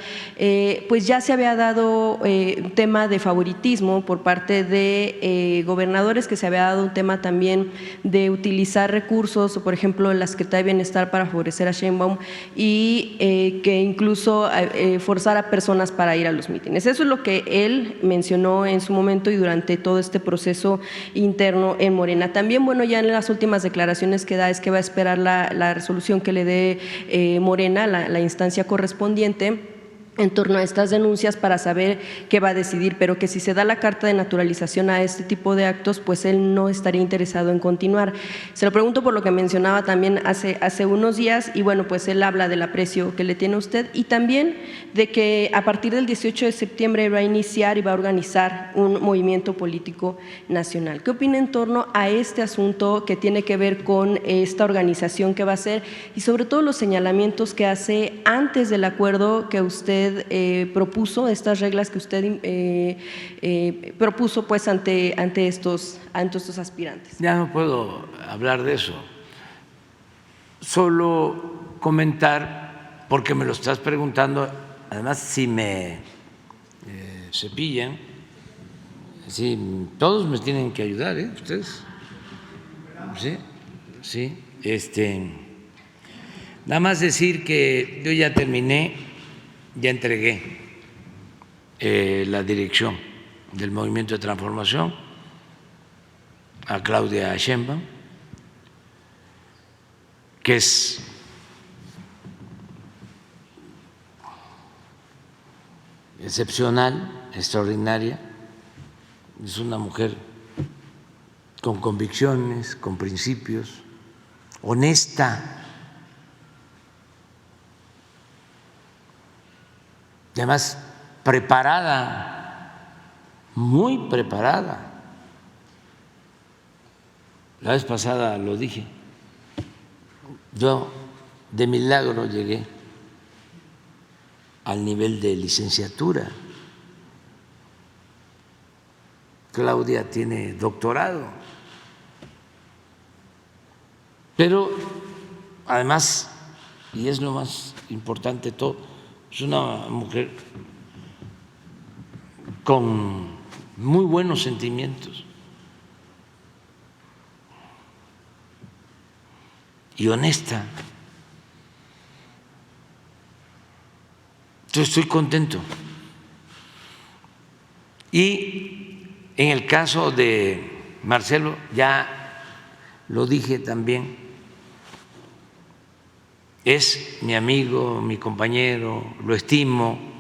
pues ya se había dado un tema de favoritismo por parte de gobernadores, que se había dado un tema también de utilizar recursos, por ejemplo, la Secretaría de Bienestar para favorecer a Sheinbaum y que incluso forzar a personas para ir a los mítines. Eso es lo que él mencionó en su momento y durante todo este proceso interno en Morena. También, bueno, ya en las últimas declaraciones que da es que va a esperar la resolución que le dé Morena, la instancia correspondiente, en torno a estas denuncias para saber qué va a decidir, pero que si se da la carta de naturalización a este tipo de actos, pues él no estaría interesado en continuar. Se lo pregunto por lo que mencionaba también hace unos días y bueno, pues él habla del aprecio que le tiene a usted y también de que a partir del 18 de septiembre va a iniciar y va a organizar un movimiento político nacional. ¿Qué opina en torno a este asunto que tiene que ver con esta organización que va a hacer y sobre todo los señalamientos que hace antes del acuerdo que usted propuso, estas reglas que usted propuso pues ante estos aspirantes? Ya no puedo hablar de eso, solo comentar, porque me lo estás preguntando, además si me cepillan, si todos me tienen que ayudar, ustedes, sí, nada más decir que yo ya terminé. Ya entregué la dirección del Movimiento de Transformación a Claudia Sheinbaum, que es excepcional, extraordinaria, es una mujer con convicciones, con principios, honesta. Además, preparada, muy preparada. La vez pasada lo dije, yo de milagro llegué al nivel de licenciatura. Claudia tiene doctorado, pero además, y es lo más importante de todo, es una mujer con muy buenos sentimientos y honesta. Yo estoy contento. Y en el caso de Marcelo, ya lo dije también, es mi amigo, mi compañero, lo estimo.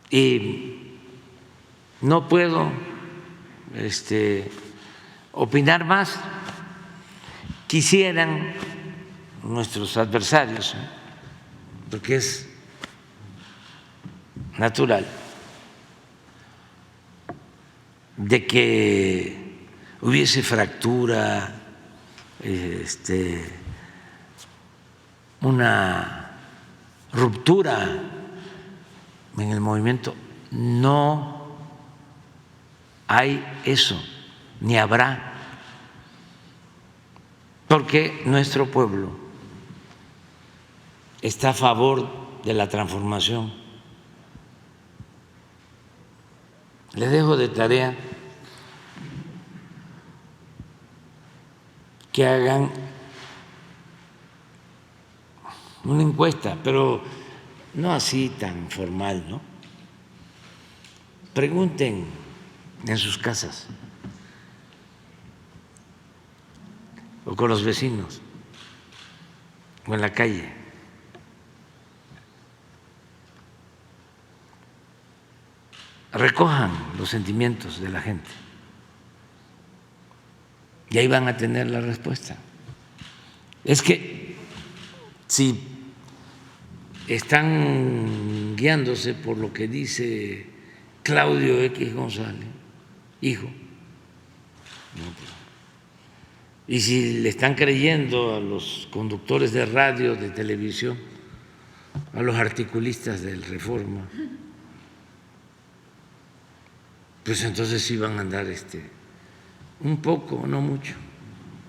Y no puedo opinar más. Quisieran nuestros adversarios, porque es natural, de que hubiese fractura, una ruptura en el movimiento. No hay eso, ni habrá, porque nuestro pueblo está a favor de la transformación. Les dejo de tarea que hagan una encuesta, pero no así tan formal, ¿no? Pregunten en sus casas o con los vecinos o en la calle. Recojan los sentimientos de la gente y ahí van a tener la respuesta. Es que si están guiándose por lo que dice Claudio X González, hijo, y si le están creyendo a los conductores de radio, de televisión, a los articulistas del Reforma, pues entonces sí van a andar un poco, no mucho,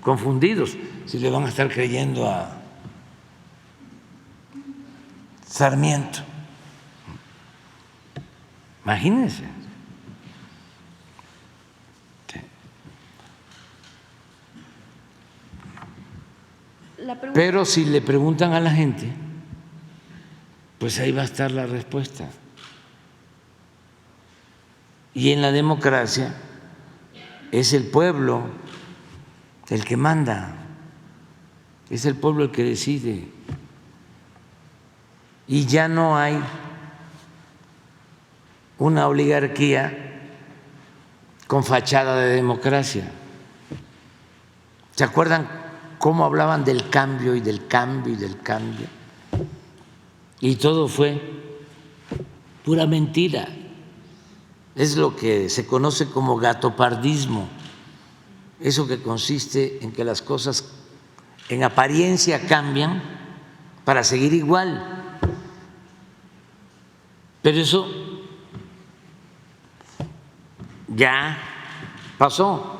confundidos, si le van a estar creyendo a Sarmiento. Imagínense. Pero si le preguntan a la gente, pues ahí va a estar la respuesta. Y en la democracia es el pueblo el que manda, es el pueblo el que decide. Y ya no hay una oligarquía con fachada de democracia. ¿Se acuerdan cómo hablaban del cambio y del cambio y del cambio? Y todo fue pura mentira. Es lo que se conoce como gatopardismo, eso que consiste en que las cosas en apariencia cambian para seguir igual. Pero eso ya pasó.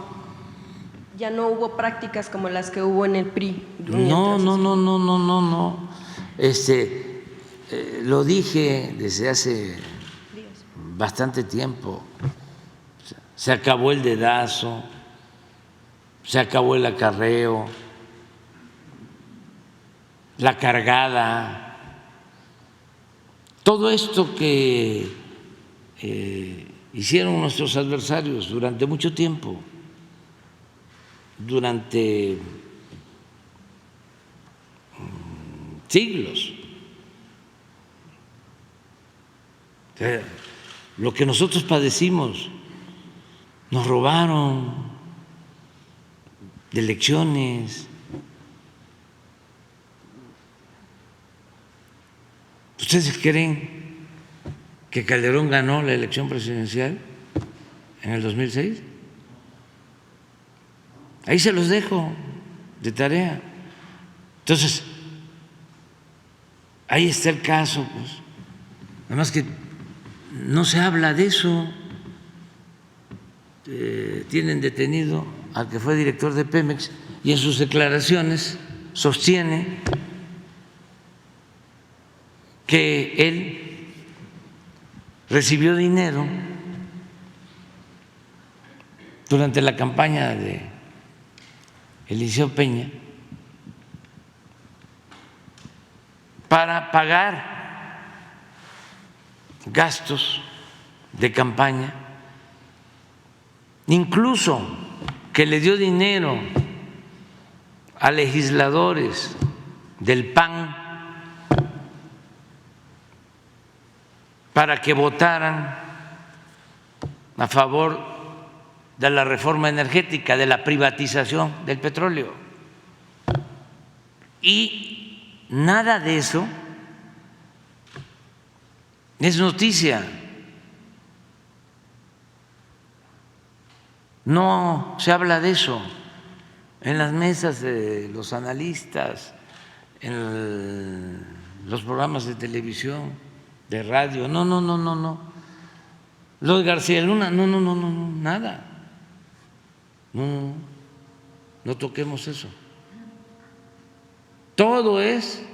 Ya no hubo prácticas como las que hubo en el PRI. No. Lo dije desde hace bastante tiempo. Se acabó el dedazo, se acabó el acarreo, la cargada. Todo esto que hicieron nuestros adversarios durante mucho tiempo, durante siglos. Lo que nosotros padecimos, nos robaron de elecciones. ¿Ustedes creen que Calderón ganó la elección presidencial en el 2006? Ahí se los dejo de tarea. Entonces, ahí está el caso, pues. Además que no se habla de eso. Tienen detenido al que fue director de Pemex y en sus declaraciones sostiene que él recibió dinero durante la campaña de Eliseo Peña para pagar gastos de campaña, incluso que le dio dinero a legisladores del PAN para que votaran a favor de la reforma energética, de la privatización del petróleo. Y nada de eso es noticia. No se habla de eso en las mesas de los analistas, en los programas de televisión, de radio. No. Lo de García Luna, no, nada. No toquemos eso. Todo es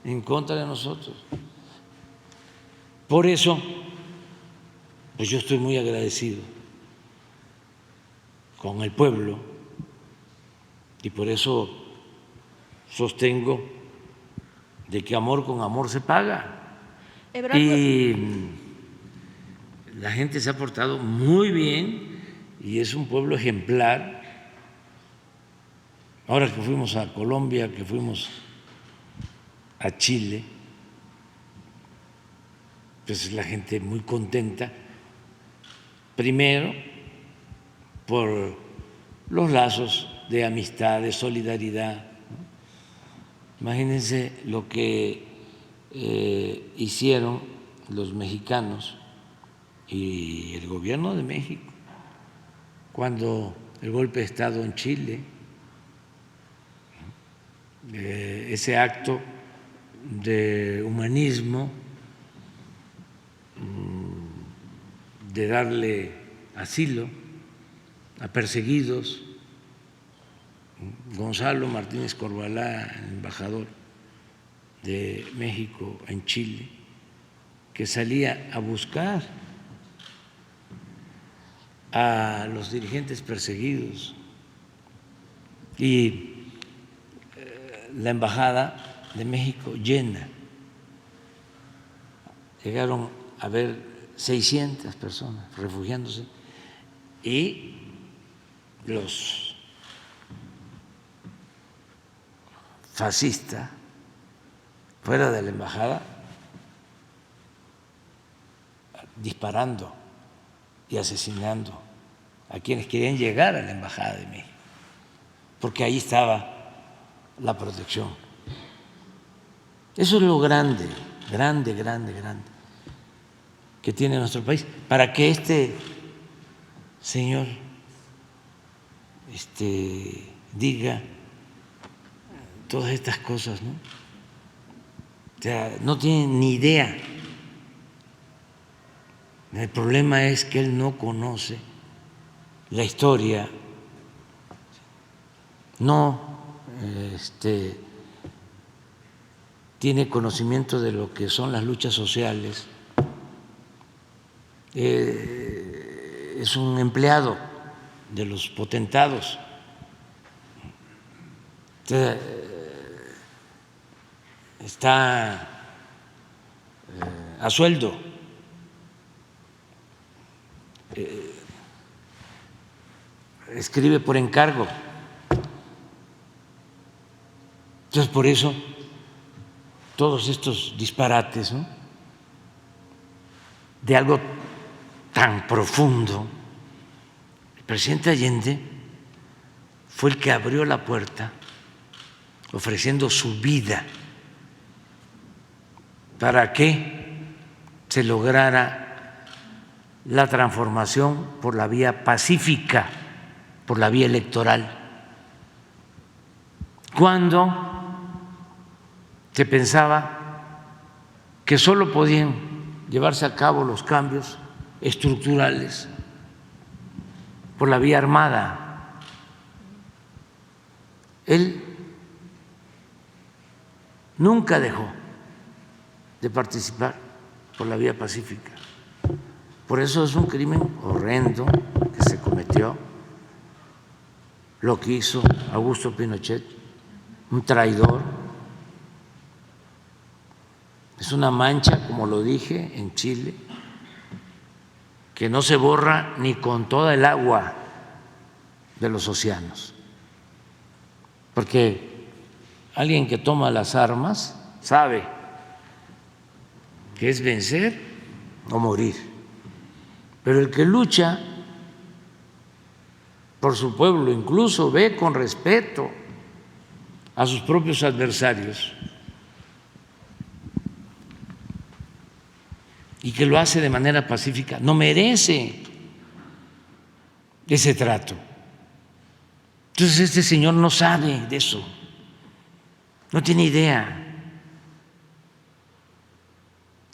en contra de nosotros. Por eso, pues yo estoy muy agradecido con el pueblo y por eso sostengo de que amor con amor se paga. Y la gente se ha portado muy bien y es un pueblo ejemplar ahora que fuimos a Colombia, que fuimos a Chile, pues la gente muy contenta, primero por los lazos de amistad, de solidaridad. Imagínense lo que hicieron los mexicanos y el gobierno de México cuando el golpe de Estado en Chile, ese acto de humanismo, de darle asilo a perseguidos. Gonzalo Martínez Corbalá, el embajador de México en Chile, que salía a buscar a los dirigentes perseguidos, y la embajada de México llena. Llegaron a ver 600 personas refugiándose, y los fascistas fuera de la embajada disparando y asesinando a quienes querían llegar a la embajada de México, porque ahí estaba la protección. Eso es lo grande, grande, grande, grande que tiene nuestro país, para que este señor diga todas estas cosas, ¿no? O sea, no tiene ni idea. El problema es que él no conoce la historia, no tiene conocimiento de lo que son las luchas sociales, es un empleado de los potentados. Está a sueldo. Escribe por encargo. Entonces, por eso, todos estos disparates, ¿no?, de algo tan profundo. El presidente Allende fue el que abrió la puerta ofreciendo su vida para que se lograra la transformación por la vía pacífica, por la vía electoral. Cuando se pensaba que solo podían llevarse a cabo los cambios estructurales por la vía armada. Él nunca dejó de participar por la vía pacífica. Por eso es un crimen horrendo que se cometió, lo que hizo Augusto Pinochet, un traidor. Es una mancha, como lo dije, en Chile, que no se borra ni con toda el agua de los océanos, porque alguien que toma las armas sabe que es vencer o morir, pero el que lucha por su pueblo, incluso ve con respeto a sus propios adversarios y que lo hace de manera pacífica, no merece ese trato. Entonces este señor no sabe de eso, no tiene idea.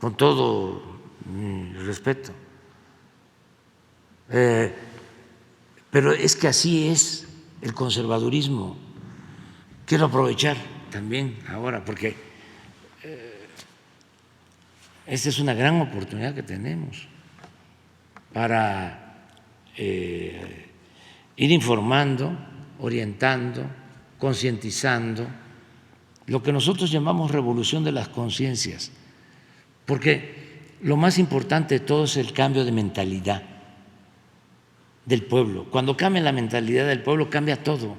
Con todo mi respeto. Pero es que así es el conservadurismo. Quiero aprovechar también ahora, porque esta es una gran oportunidad que tenemos para ir informando, orientando, concientizando, lo que nosotros llamamos revolución de las conciencias, porque lo más importante de todo es el cambio de mentalidad del pueblo. Cuando cambia la mentalidad del pueblo, cambia todo.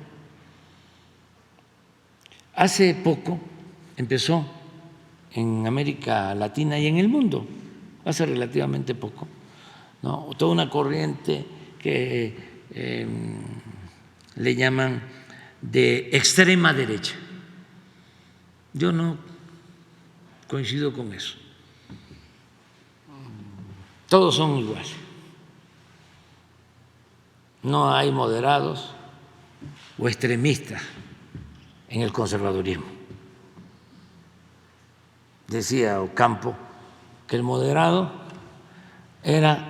Hace poco empezó en América Latina y en el mundo, hace relativamente poco, ¿no? Toda una corriente que le llaman de extrema derecha. Yo no coincido con eso. Todos son iguales. No hay moderados o extremistas en el conservadurismo. Decía Ocampo que el moderado era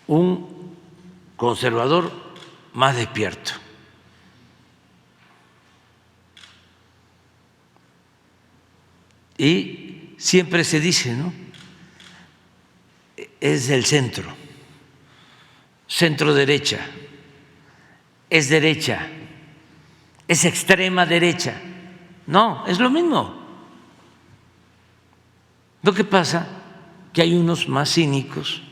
un conservador más despierto. Y siempre se dice, ¿no? Es el centro, centro derecha, es extrema derecha. No, es lo mismo. Lo que pasa que hay unos más cínicos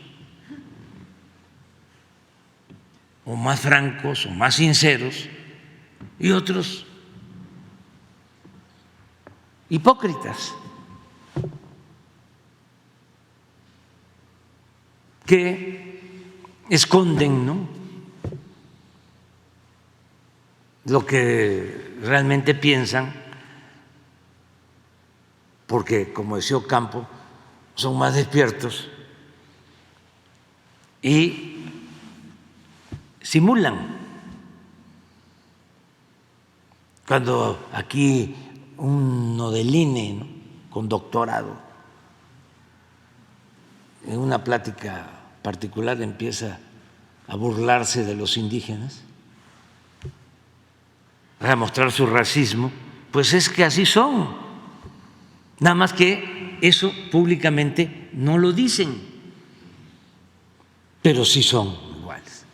o más francos o más sinceros y otros hipócritas que esconden, ¿no?, lo que realmente piensan, porque, como decía Ocampo, son más despiertos y simulan. Cuando aquí uno del INE, ¿no?, con doctorado, en una plática particular empieza a burlarse de los indígenas, a mostrar su racismo, pues es que así son, nada más que eso públicamente no lo dicen, pero sí son iguales.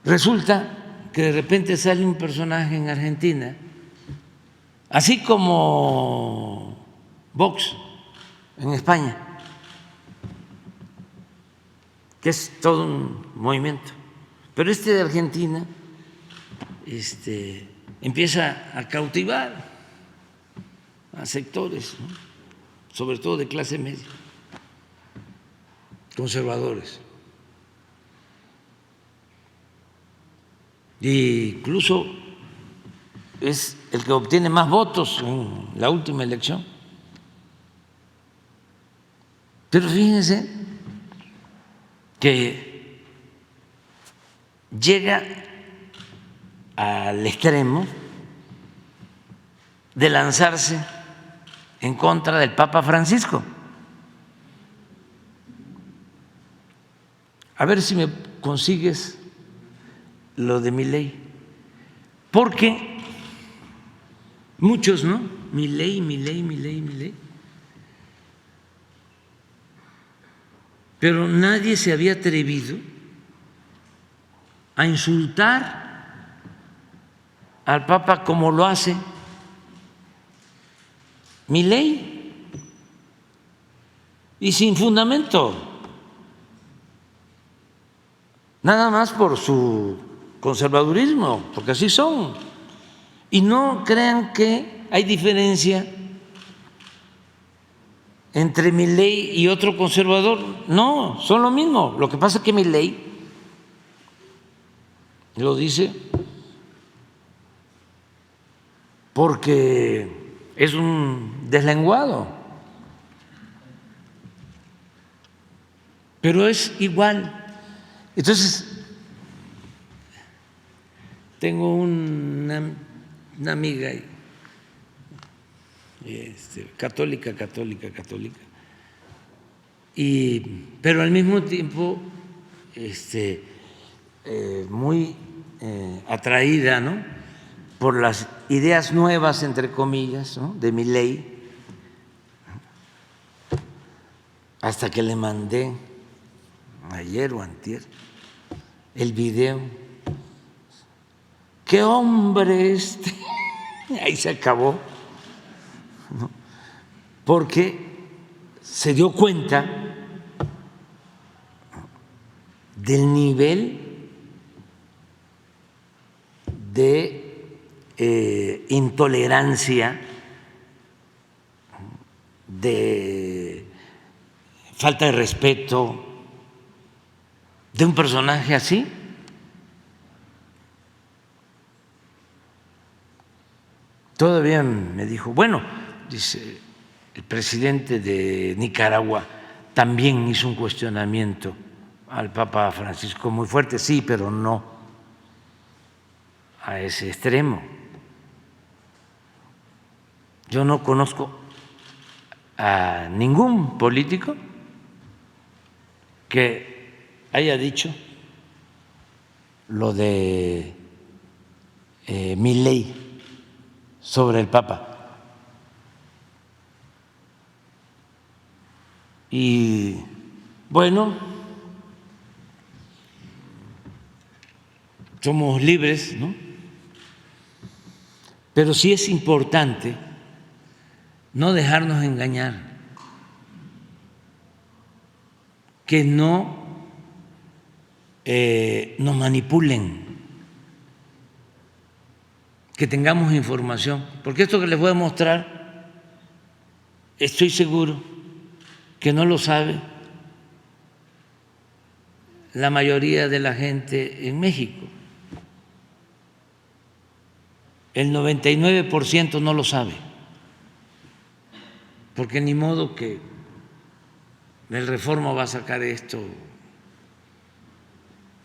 Resulta que de repente sale un personaje en Argentina, así como Vox en España, que es todo un movimiento, pero este de Argentina empieza a cautivar a sectores, ¿no?, sobre todo de clase media, conservadores. E incluso es el que obtiene más votos en la última elección. Pero fíjense que llega al extremo de lanzarse en contra del Papa Francisco. A ver si me consigues lo de Milei, porque muchos, ¿no? Milei, pero nadie se había atrevido a insultar al Papa como lo hace Milei, y sin fundamento, nada más por su conservadurismo, porque así son. Y no crean que hay diferencia entre Milei y otro conservador. No, son lo mismo. Lo que pasa es que Milei lo dice porque es un deslenguado, pero es igual. Entonces, tengo una amiga católica, pero al mismo tiempo muy atraída, ¿no?, por las ideas nuevas, entre comillas, ¿no?, de Milei, hasta que le mandé ayer o antier el video. ¡Qué hombre Ahí se acabó, ¿no?, porque se dio cuenta del nivel de intolerancia, de falta de respeto de un personaje así. Todavía me dijo, bueno, dice, el presidente de Nicaragua también hizo un cuestionamiento al Papa Francisco muy fuerte, sí, pero no a ese extremo. Yo no conozco a ningún político que haya dicho lo de Milei sobre el Papa. Y bueno, somos libres, ¿no? Pero sí es importante no dejarnos engañar, que no nos manipulen, que tengamos información, porque esto que les voy a mostrar, estoy seguro que no lo sabe la mayoría de la gente en México. El 99% no lo sabe, porque ni modo que el Reforma va a sacar esto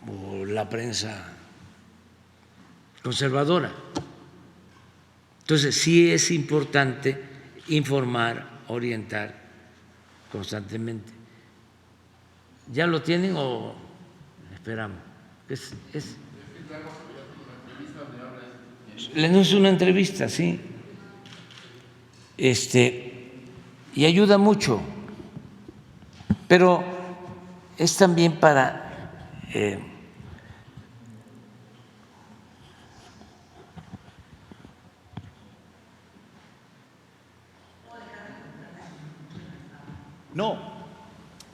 o la prensa conservadora. Entonces, sí es importante informar, orientar constantemente. ¿Ya lo tienen o esperamos? No es una entrevista, sí. Y ayuda mucho, pero es también para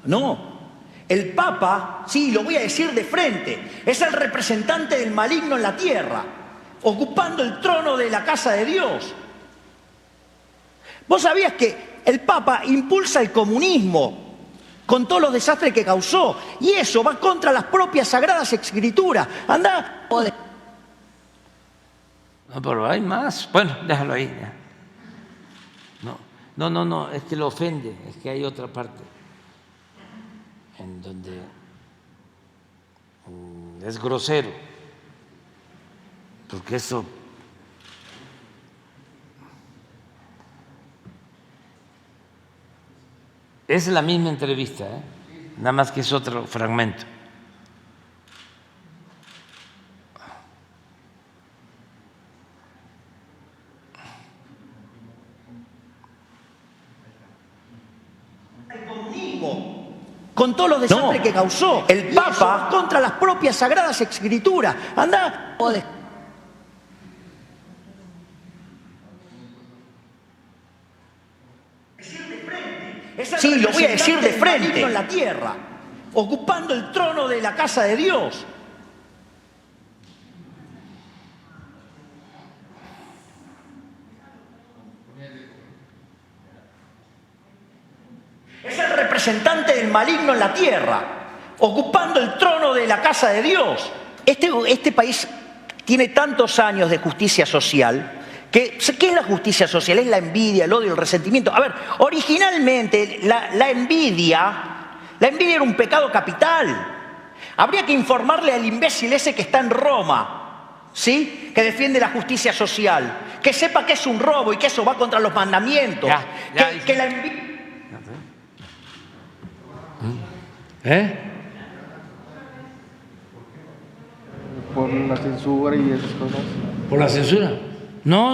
No. El Papa, sí, lo voy a decir de frente, es el representante del maligno en la tierra, ocupando el trono de la casa de Dios. ¿Vos sabías que el Papa impulsa el comunismo con todos los desastres que causó? Y eso va contra las propias sagradas escrituras. Anda. No, pero hay más. Bueno, déjalo ahí. Ya. No, es que lo ofende, es que hay otra parte en donde es grosero, porque eso es la misma entrevista, nada más que es otro fragmento. Con todos los desastres que causó. El Papa contra las propias sagradas escrituras. Anda. Sí, lo voy a decir de frente. En la tierra, ocupando el trono de la casa de Dios. Es el representante del maligno en la tierra, ocupando el trono de la casa de Dios. Este país tiene tantos años de justicia social. ¿Qué es la justicia social? Es la envidia, el odio, el resentimiento. A ver, originalmente la envidia era un pecado capital. Habría que informarle al imbécil ese que está en Roma, ¿sí?, que defiende la justicia social, que sepa que es un robo y que eso va contra los mandamientos. Que la envidia... Por la censura y esas cosas. ¿Por la censura? No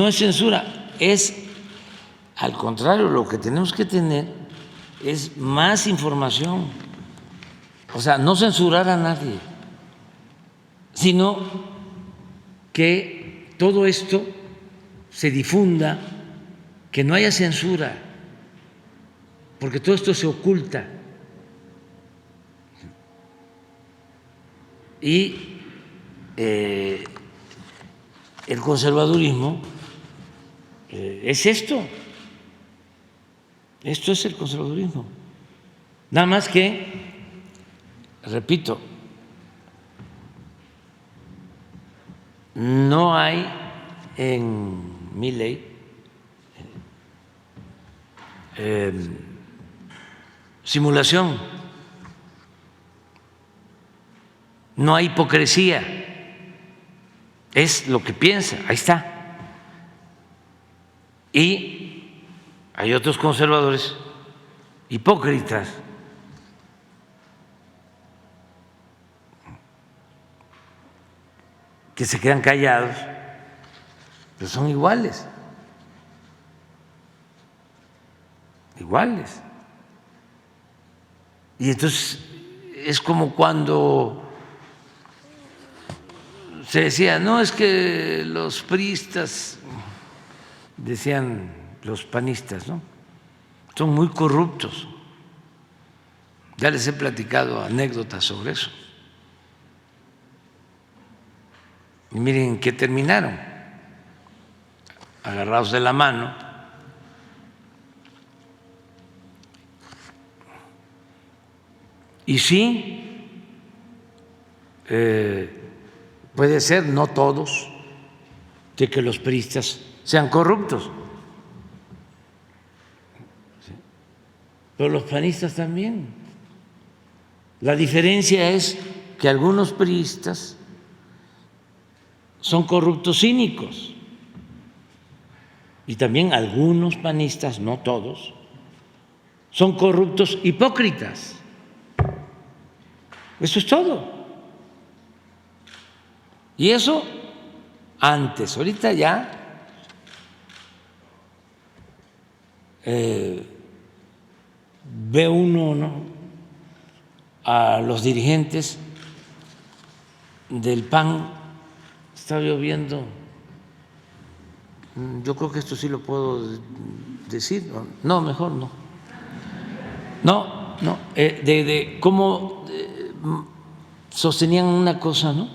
es censura, es al contrario, lo que tenemos que tener es más información, o sea, no censurar a nadie, sino que todo esto se difunda, que no haya censura, porque todo esto se oculta. Y el conservadurismo es esto. Esto es el conservadurismo. Nada más que, repito, no hay en mi ley simulación, no hay hipocresía, es lo que piensa, ahí está. Y hay otros conservadores hipócritas que se quedan callados, pero son iguales. Iguales. Y entonces es como cuando se decía, no, es que los priistas, decían los panistas, ¿no?, son muy corruptos. Ya les he platicado anécdotas sobre eso. Y miren en qué terminaron, agarrados de la mano. Y sí, puede ser, no todos, de que los priistas sean corruptos, pero los panistas también. La diferencia es que algunos priistas son corruptos cínicos y también algunos panistas, no todos, son corruptos hipócritas. Eso es todo. Y eso antes, ahorita ya ve uno, ¿no?, a los dirigentes del PAN. Estaba yo viendo, yo creo que esto sí lo puedo decir, no, mejor no. No, de cómo sostenían una cosa, ¿no?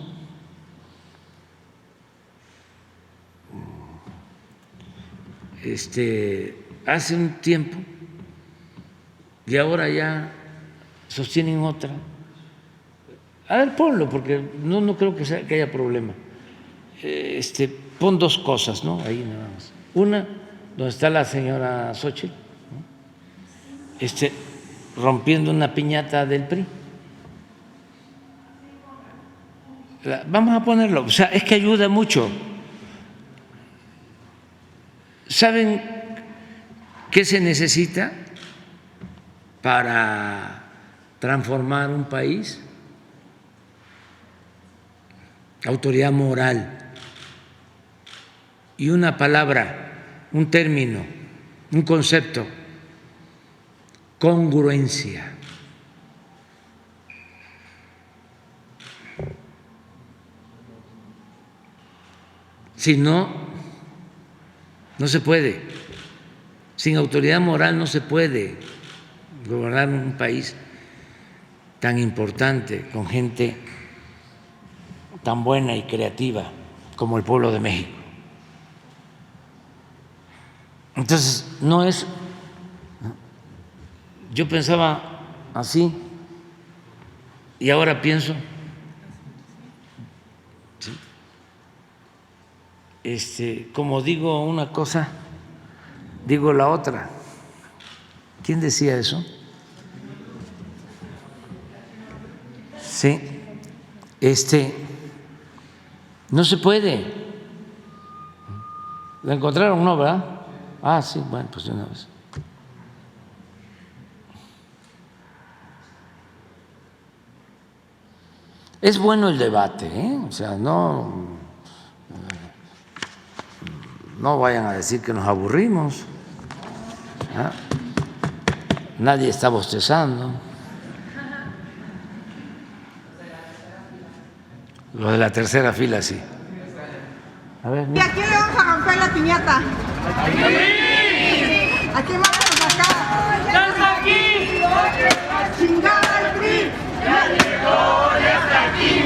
Hace un tiempo y ahora ya sostienen otra. A ver, ponlo, porque no creo que haya problema. Pon dos cosas, ¿no?, ahí nada más. Una, donde está la señora Xochitl, ¿no?, rompiendo una piñata del PRI. Vamos a ponerlo, o sea, es que ayuda mucho. ¿Saben qué se necesita para transformar un país? Autoridad moral. Y una palabra, un término, un concepto: congruencia. Si no, no se puede. Sin autoridad moral no se puede gobernar un país tan importante, con gente tan buena y creativa como el pueblo de México. Entonces, no es, yo pensaba así y ahora pienso, como digo una cosa, digo la otra. ¿Quién decía eso? Sí, no se puede. ¿La encontraron, no, verdad? Ah, sí, bueno, pues de una vez. Es bueno el debate, ¿eh? O sea, no vayan a decir que nos aburrimos. ¿Ah? Nadie está bostezando. Los de la tercera fila, sí. A ver, ¿y a quién le vamos a romper la piñata? ¿A quién vamos a sacar? ¡Estás aquí! ¡A chingar al PRI! ¡Ya llegó, ya está aquí!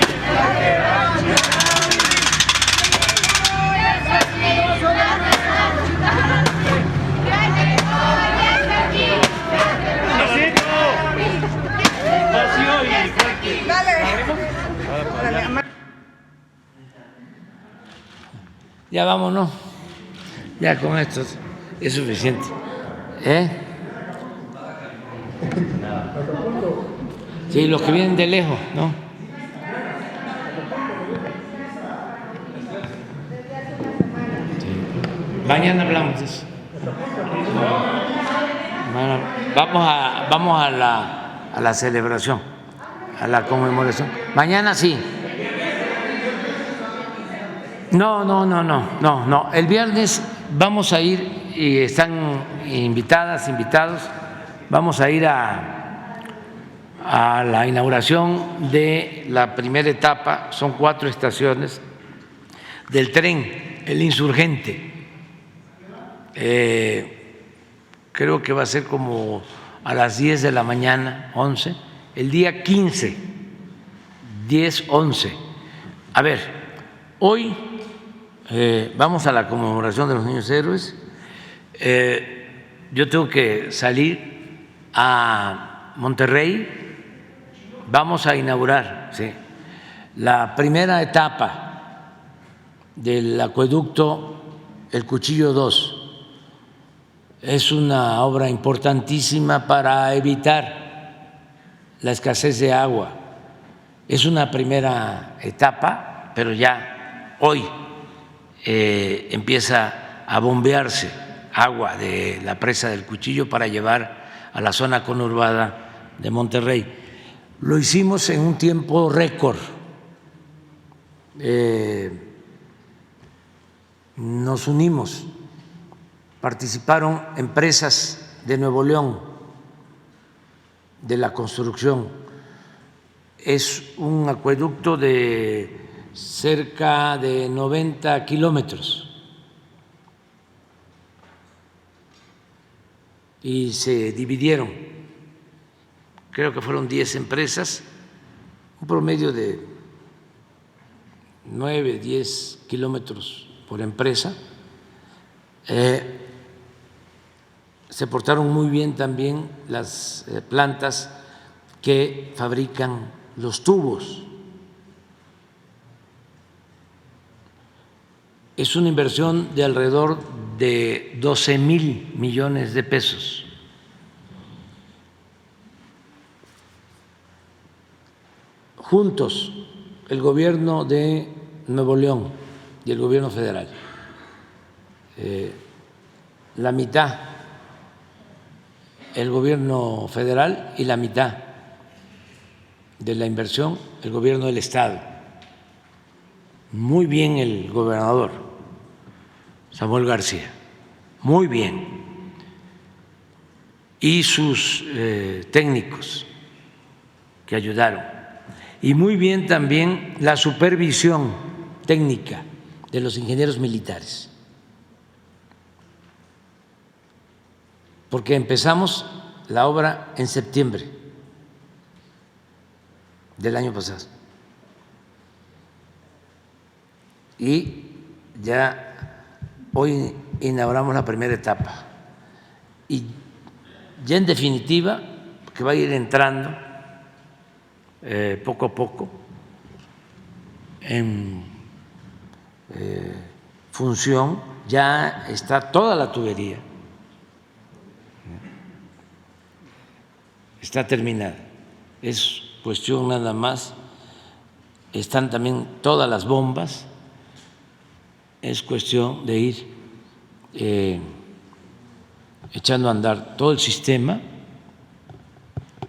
Ya vámonos, ya con esto es suficiente. Sí, los que vienen de lejos, ¿no? Sí. Mañana hablamos de eso. Vamos a la celebración, a la conmemoración. Mañana sí. No. El viernes vamos a ir, y están invitados, vamos a ir a la inauguración de la primera etapa, son 4 estaciones, del tren, el Insurgente. Creo que va a ser como a las 10 de la mañana, 11, el día 15, 10, 11. A ver, hoy vamos a la conmemoración de los niños héroes. Yo tengo que salir a Monterrey. Vamos a inaugurar la primera etapa del acueducto El Cuchillo 2. Es una obra importantísima para evitar la escasez de agua. Es una primera etapa, pero ya hoy empieza a bombearse agua de la presa del Cuchillo para llevar a la zona conurbada de Monterrey. Lo hicimos en un tiempo récord. Nos unimos, participaron empresas de Nuevo León de la construcción. Es un acueducto de cerca de 90 kilómetros y se dividieron, creo que fueron 10 empresas, un promedio de 9, 10 kilómetros por empresa. Se portaron muy bien también las plantas que fabrican los tubos. Es una inversión de alrededor de 12,000 millones de pesos. Juntos, el gobierno de Nuevo León y el gobierno federal, la mitad el gobierno federal y la mitad de la inversión el gobierno del estado. Muy bien el gobernador Samuel García, muy bien, y sus técnicos que ayudaron, y muy bien también la supervisión técnica de los ingenieros militares, porque empezamos la obra en septiembre del año pasado y ya hoy inauguramos la primera etapa y ya en definitiva, que va a ir entrando poco a poco en función, ya está toda la tubería, está terminada, es cuestión nada más, están también todas las bombas, es cuestión de ir echando a andar todo el sistema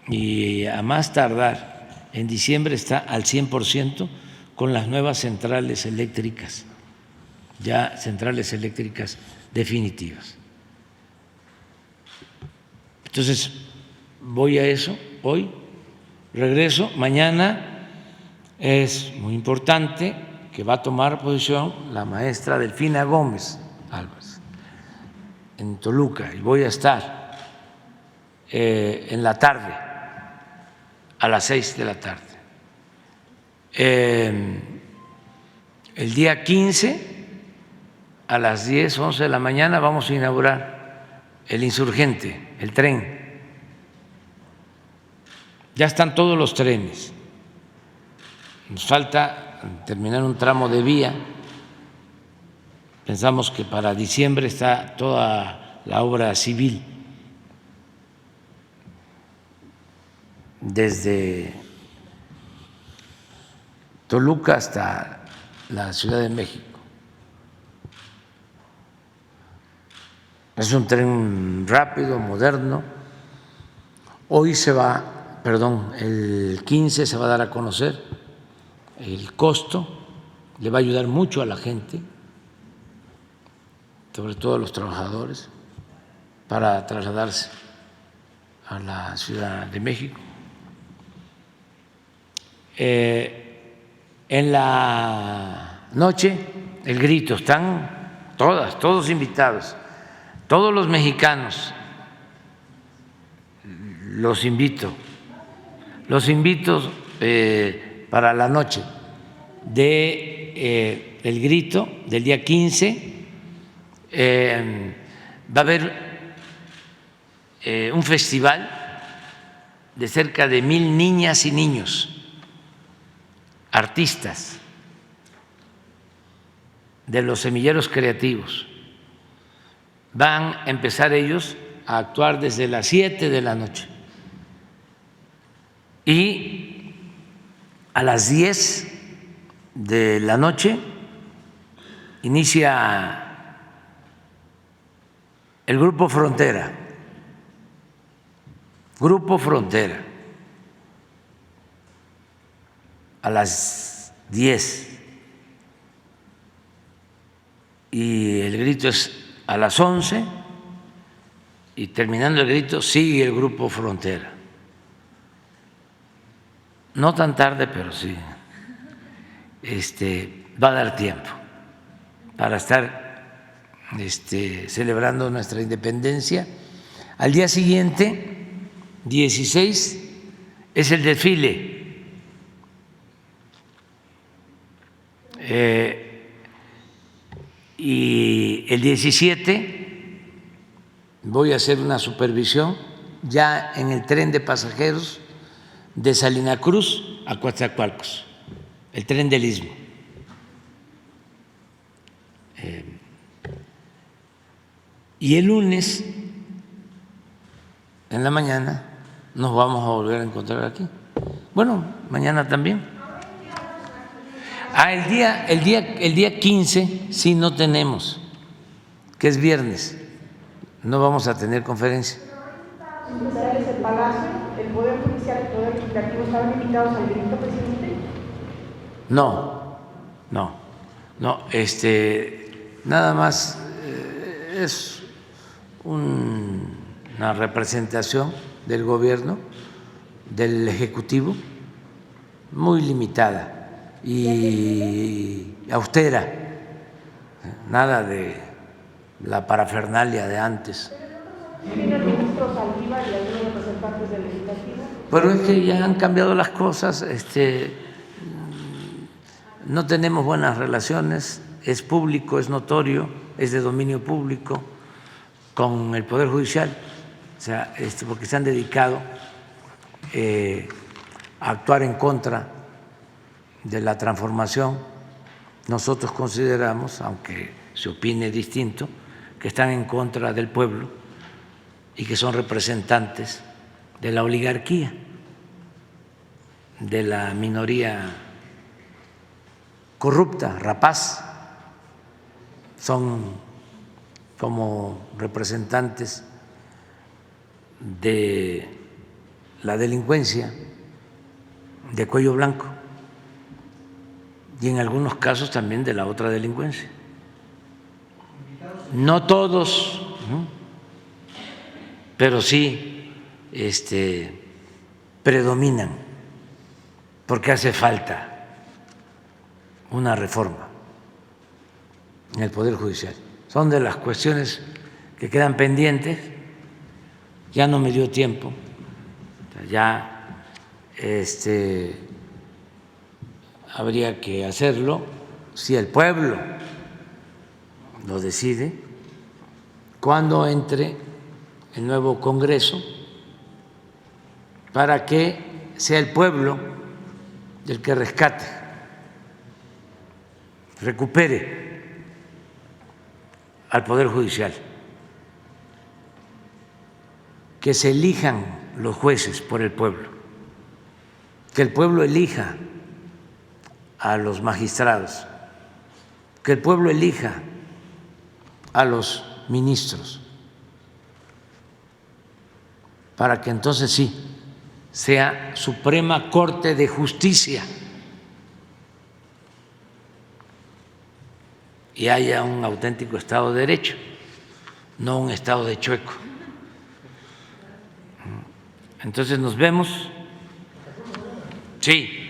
y a más tardar en diciembre está al 100% con las nuevas centrales eléctricas, ya centrales eléctricas definitivas. Entonces, voy a eso hoy, regreso. Mañana es muy importante que va a tomar posición la maestra Delfina Gómez Álvarez en Toluca y voy a estar en la tarde, a las 6 de la tarde, El día 15, a las 10, 11 de la mañana, vamos a inaugurar el Insurgente, el tren. Ya están todos los trenes. Nos falta terminar un tramo de vía. Pensamos que para diciembre está toda la obra civil, desde Toluca hasta la Ciudad de México. Es un tren rápido, moderno. Hoy el 15 se va a dar a conocer el costo, le va a ayudar mucho a la gente, sobre todo a los trabajadores, para trasladarse a la Ciudad de México. En la noche, el grito, están todos invitados, todos los mexicanos, los invito para la noche de el grito del día 15. Va a haber un festival de cerca de 1,000 niñas y niños, artistas de los semilleros creativos. Van a empezar ellos a actuar desde las 7 de la noche y a las 10 de la noche inicia el Grupo Frontera. Grupo Frontera. A las 10. Y el grito es a las 11. Y terminando el grito sigue el Grupo Frontera. No tan tarde, pero sí. Va a dar tiempo para estar celebrando nuestra independencia. Al día siguiente, 16, es el desfile. Y el 17 voy a hacer una supervisión ya en el tren de pasajeros de Salina Cruz a Coatzacoalcos, el tren del Istmo. Y el lunes en la mañana nos vamos a volver a encontrar aquí. Bueno, mañana también. El día 15 sí no tenemos, que es viernes, no vamos a tener conferencia. ¿El Palacio, el Poder Judicial, el Poder Legislativo estaban invitados al grito, presidente? No, nada más es una representación del gobierno, del Ejecutivo, muy limitada y austera, nada de la parafernalia de antes. ¿Tiene el ministro Saldívar y algunos representantes del Legislativo? Pero es que ya han cambiado las cosas, no tenemos buenas relaciones, es público, es notorio, es de dominio público con el Poder Judicial, o sea, porque se han dedicado a actuar en contra de la transformación. Nosotros consideramos, aunque se opine distinto, que están en contra del pueblo y que son representantes de la oligarquía, de la minoría corrupta, rapaz. Son como representantes de la delincuencia de cuello blanco y en algunos casos también de la otra delincuencia. No todos, pero sí predominan, porque hace falta una reforma en el Poder Judicial. Son de las cuestiones que quedan pendientes. Ya no me dio tiempo, ya habría que hacerlo si el pueblo lo decide, cuando entre el nuevo Congreso, para que sea el pueblo el que rescate, recupere al Poder Judicial, que se elijan los jueces por el pueblo, que el pueblo elija a los magistrados, que el pueblo elija a los ministros, para que entonces sí sea Suprema Corte de Justicia y haya un auténtico Estado de Derecho, no un Estado de chueco. Entonces nos vemos. Sí.